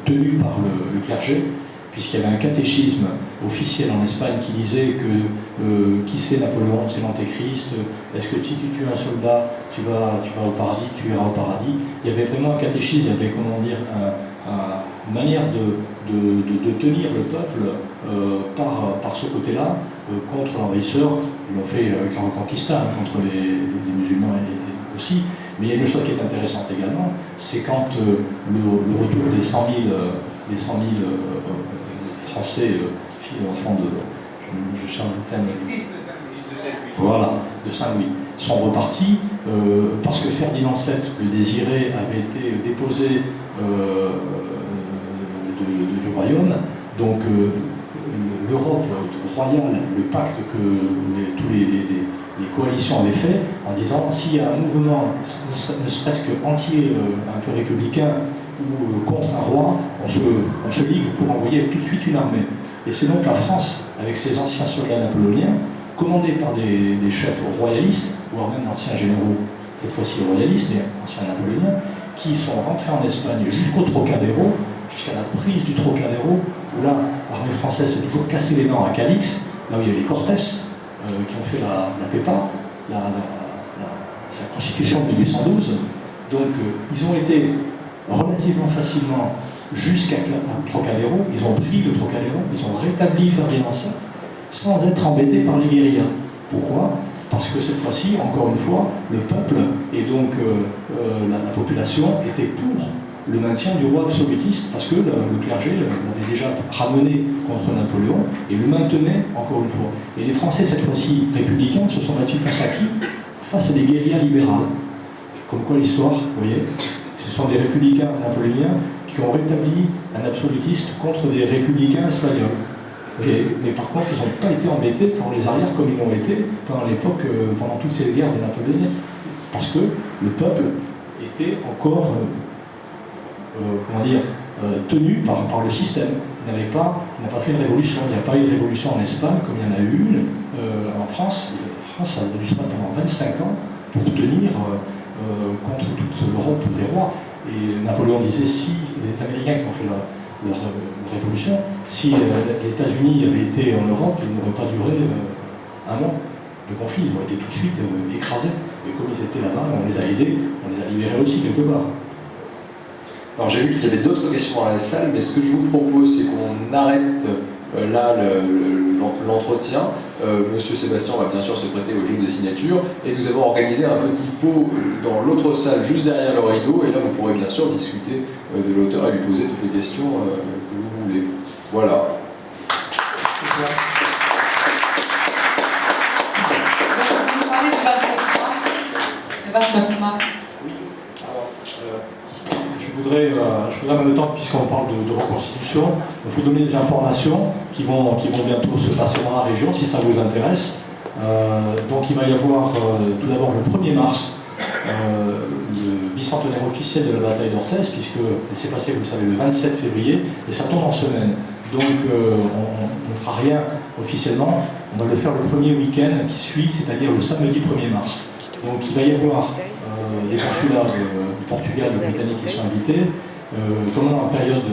tenus par le clergé, puisqu'il y avait un catéchisme officiel en Espagne qui disait que qui c'est Napoléon, c'est l'Antéchrist, est-ce que si tu tues un soldat, tu vas au paradis, tu iras au paradis. Il y avait vraiment un catéchisme, il y avait une manière de tenir le peuple par ce côté-là, contre l'envahisseur. Ils l'ont fait avec la Reconquista, contre les musulmans aussi. Mais il y a une chose qui est intéressante également, c'est quand le retour des 100 000 Français, enfants je cherche le thème. Voilà, de Saint-Louis, sont repartis parce que Ferdinand VII, le désiré, avait été déposé du royaume. Donc l'Europe royale, le pacte que tous les coalitions avaient fait, en disant s'il y a un mouvement, ne serait-ce qu'entier, un peu républicain, ou contre un roi, on se ligue pour envoyer tout de suite une armée. Et c'est donc la France, avec ses anciens soldats napoléoniens, commandés par des chefs royalistes, voire même d'anciens généraux, cette fois-ci royalistes, mais anciens napoléoniens, qui sont rentrés en Espagne jusqu'au Trocadéro, jusqu'à la prise du Trocadéro, où là, l'armée française s'est toujours cassé les dents à Cadix, là où il y a les Cortés, qui ont fait la PEPA, sa constitution de 1812. Donc, ils ont été relativement facilement jusqu'à Trocadéro, ils ont pris le Trocadéro, ils ont rétabli Ferdinand VII sans être embêtés par les guérillas. Pourquoi ? Parce que cette fois-ci, encore une fois, le peuple et donc la population étaient pour le maintien du roi absolutiste, parce que le clergé l'avait déjà ramené contre Napoléon et le maintenait encore une fois. Et les Français, cette fois-ci républicains, se sont battus face à qui ? Face à des guérillas libérales. Comme quoi l'histoire, vous voyez ? Ce sont des républicains napoléoniens qui ont rétabli un absolutiste contre des républicains espagnols. Mais par contre, ils n'ont pas été embêtés par les arrières comme ils l'ont été pendant l'époque, pendant toutes ces guerres de Napoléon. Parce que le peuple était encore, tenu par le système. Il n'a pas fait une révolution. Il n'y a pas eu de révolution en Espagne comme il y en a eu une en France. La France a dû se battre pendant 25 ans pour tenir contre toute l'Europe des rois. Et Napoléon disait, si les Américains qui ont fait leur révolution, si les États-Unis avaient été en Europe, ils n'auraient pas duré un an de conflit, ils auraient été tout de suite écrasés. Et comme ils étaient là-bas, on les a aidés, on les a libérés aussi quelque part. Alors j'ai vu qu'il y avait d'autres questions dans la salle, mais ce que je vous propose, c'est qu'on arrête là l'entretien. Monsieur Sébastien va bien sûr se prêter au jeu des signatures, et nous avons organisé un petit pot dans l'autre salle, juste derrière le rideau, et là vous pourrez bien sûr discuter de l'auteur et lui poser toutes les questions que vous voulez. Voilà. Vous parlez du 29 mars. Le 29 mars. Je voudrais en même temps, puisqu'on parle de reconstitution, vous donner des informations qui vont bientôt se passer dans la région, si ça vous intéresse. Donc il va y avoir tout d'abord le 1er mars, le bicentenaire officiel de la bataille d'Orthez, puisqu'elle s'est passée, vous le savez, le 27 février, et ça tombe en semaine. Donc on ne fera rien officiellement, on va le faire le premier week-end qui suit, c'est-à-dire le samedi 1er mars. Donc il va y avoir les consulats du Portugal et britanniques qui sont invités. Comme en période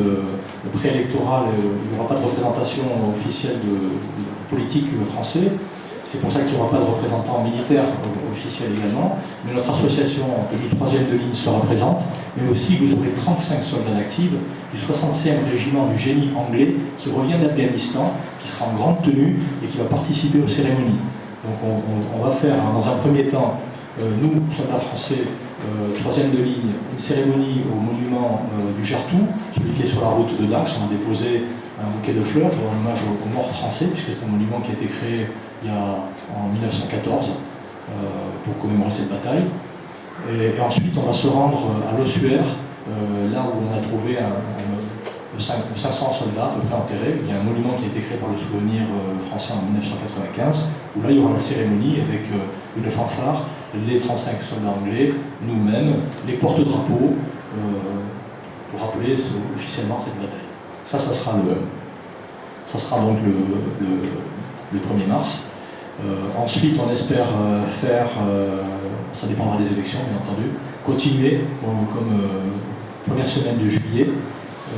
préélectorale, il n'y aura pas de représentation officielle de politique français. C'est pour ça qu'il n'y aura pas de représentant militaire officiel également. Mais notre association du 3e de ligne sera présente. Mais aussi, vous aurez 35 soldats d'actifs du 66e régiment du génie anglais qui revient d'Afghanistan, qui sera en grande tenue et qui va participer aux cérémonies. Donc on va faire dans un premier temps, nous, soldats français, 3e de ligne, une cérémonie au monument du Jartou, celui qui est sur la route de Dax. On a déposé un bouquet de fleurs pour un hommage aux morts français, puisque c'est un monument qui a été créé en 1914 pour commémorer cette bataille. Et ensuite, on va se rendre à l'ossuaire, là où on a trouvé 500 soldats à peu près enterrés. Il y a un monument qui a été créé par le souvenir français en 1995, où là il y aura la cérémonie avec une fanfare, les 35 soldats anglais, nous-mêmes, les porte-drapeaux, pour rappeler officiellement cette bataille. Ça sera donc le 1er mars. Ensuite, on espère faire, ça dépendra des élections bien entendu, continuer comme première semaine de juillet,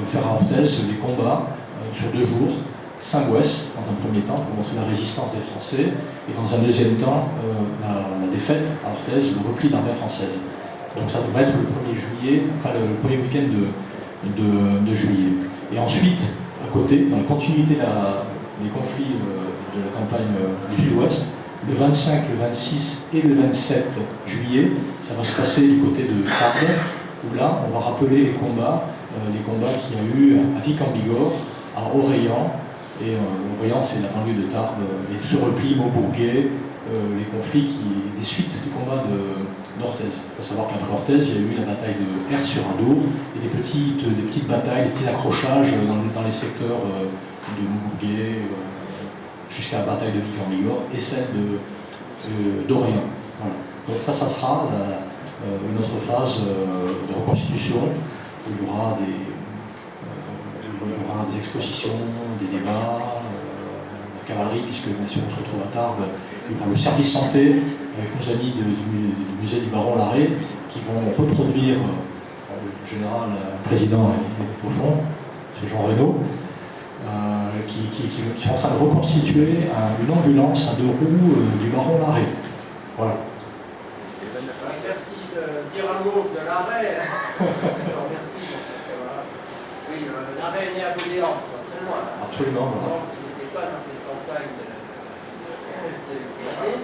faire à Orthez des combats sur 2 jours, 5 ouest dans un premier temps pour montrer la résistance des Français, et dans un deuxième temps la défaite à Orthez, le repli de l'armée française. Donc ça devrait être le 1er juillet, enfin le premier week-end de juillet. Et ensuite, à côté, dans la continuité des conflits de la campagne du Sud-Ouest, le 25, le 26 et le 27 juillet, ça va se passer du côté de Tarbes, où là, on va rappeler les combats qu'il y a eu à Vic-en-Bigorre, à Orléans, et Orléans c'est la banlieue de Tarbes, et ce repli Maubourguet, les conflits des suites du combat d'Orthez. Il faut savoir qu'après Orthez, il y a eu la bataille de Her sur Adour, et des petites batailles, des petits accrochages dans les secteurs de Maubourguet, jusqu'à la bataille de Vic-en-Bigorre, et celle d'Orléans. Voilà. Donc ça sera une autre phase de reconstitution, où il y aura des expositions, des débats, la cavalerie, puisque bien sûr on se retrouve à Tarbes, il y aura le service santé avec nos amis du musée du Baron Larrey qui vont reproduire le général président au fond, c'est Jean Reynaud, qui sont en train de reconstituer une ambulance à 2 roues du Baron Larrey. Voilà. Merci de dire un mot de l'arrêt. Merci. Oui, l'arrêt est né à Béléan, très loin. Absolument. Donc, il n'était pas dans cette campagne de l'année.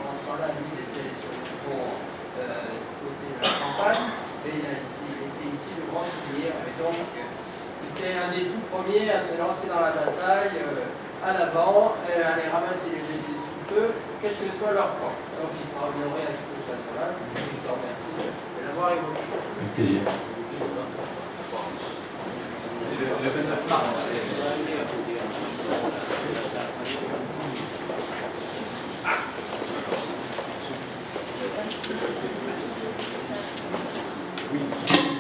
En ce moment-là, lui, il était sur le front côté de la campagne. Et c'est ici le grand souvenir. Et donc, c'était un des tout premiers à se lancer dans la bataille à l'avant, et à aller ramasser les blessés sous feu, quel que soit leur camp. Donc, il sera honoré à cette occasion-là. Je te remercie de l'avoir évoqué. Avec plaisir. Le 29 mars.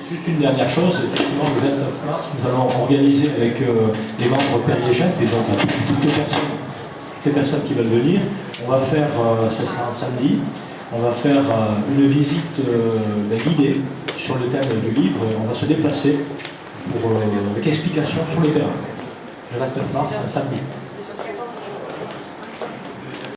Juste une dernière chose, effectivement, le 29 mars, nous allons organiser avec les membres Perrier-Jacques, et donc toutes les personnes qui veulent venir, on va faire, ce sera un samedi, on va faire une visite guidée sur le thème du livre, et on va se déplacer avec explication sur le terrain. Le 29 mars, un samedi.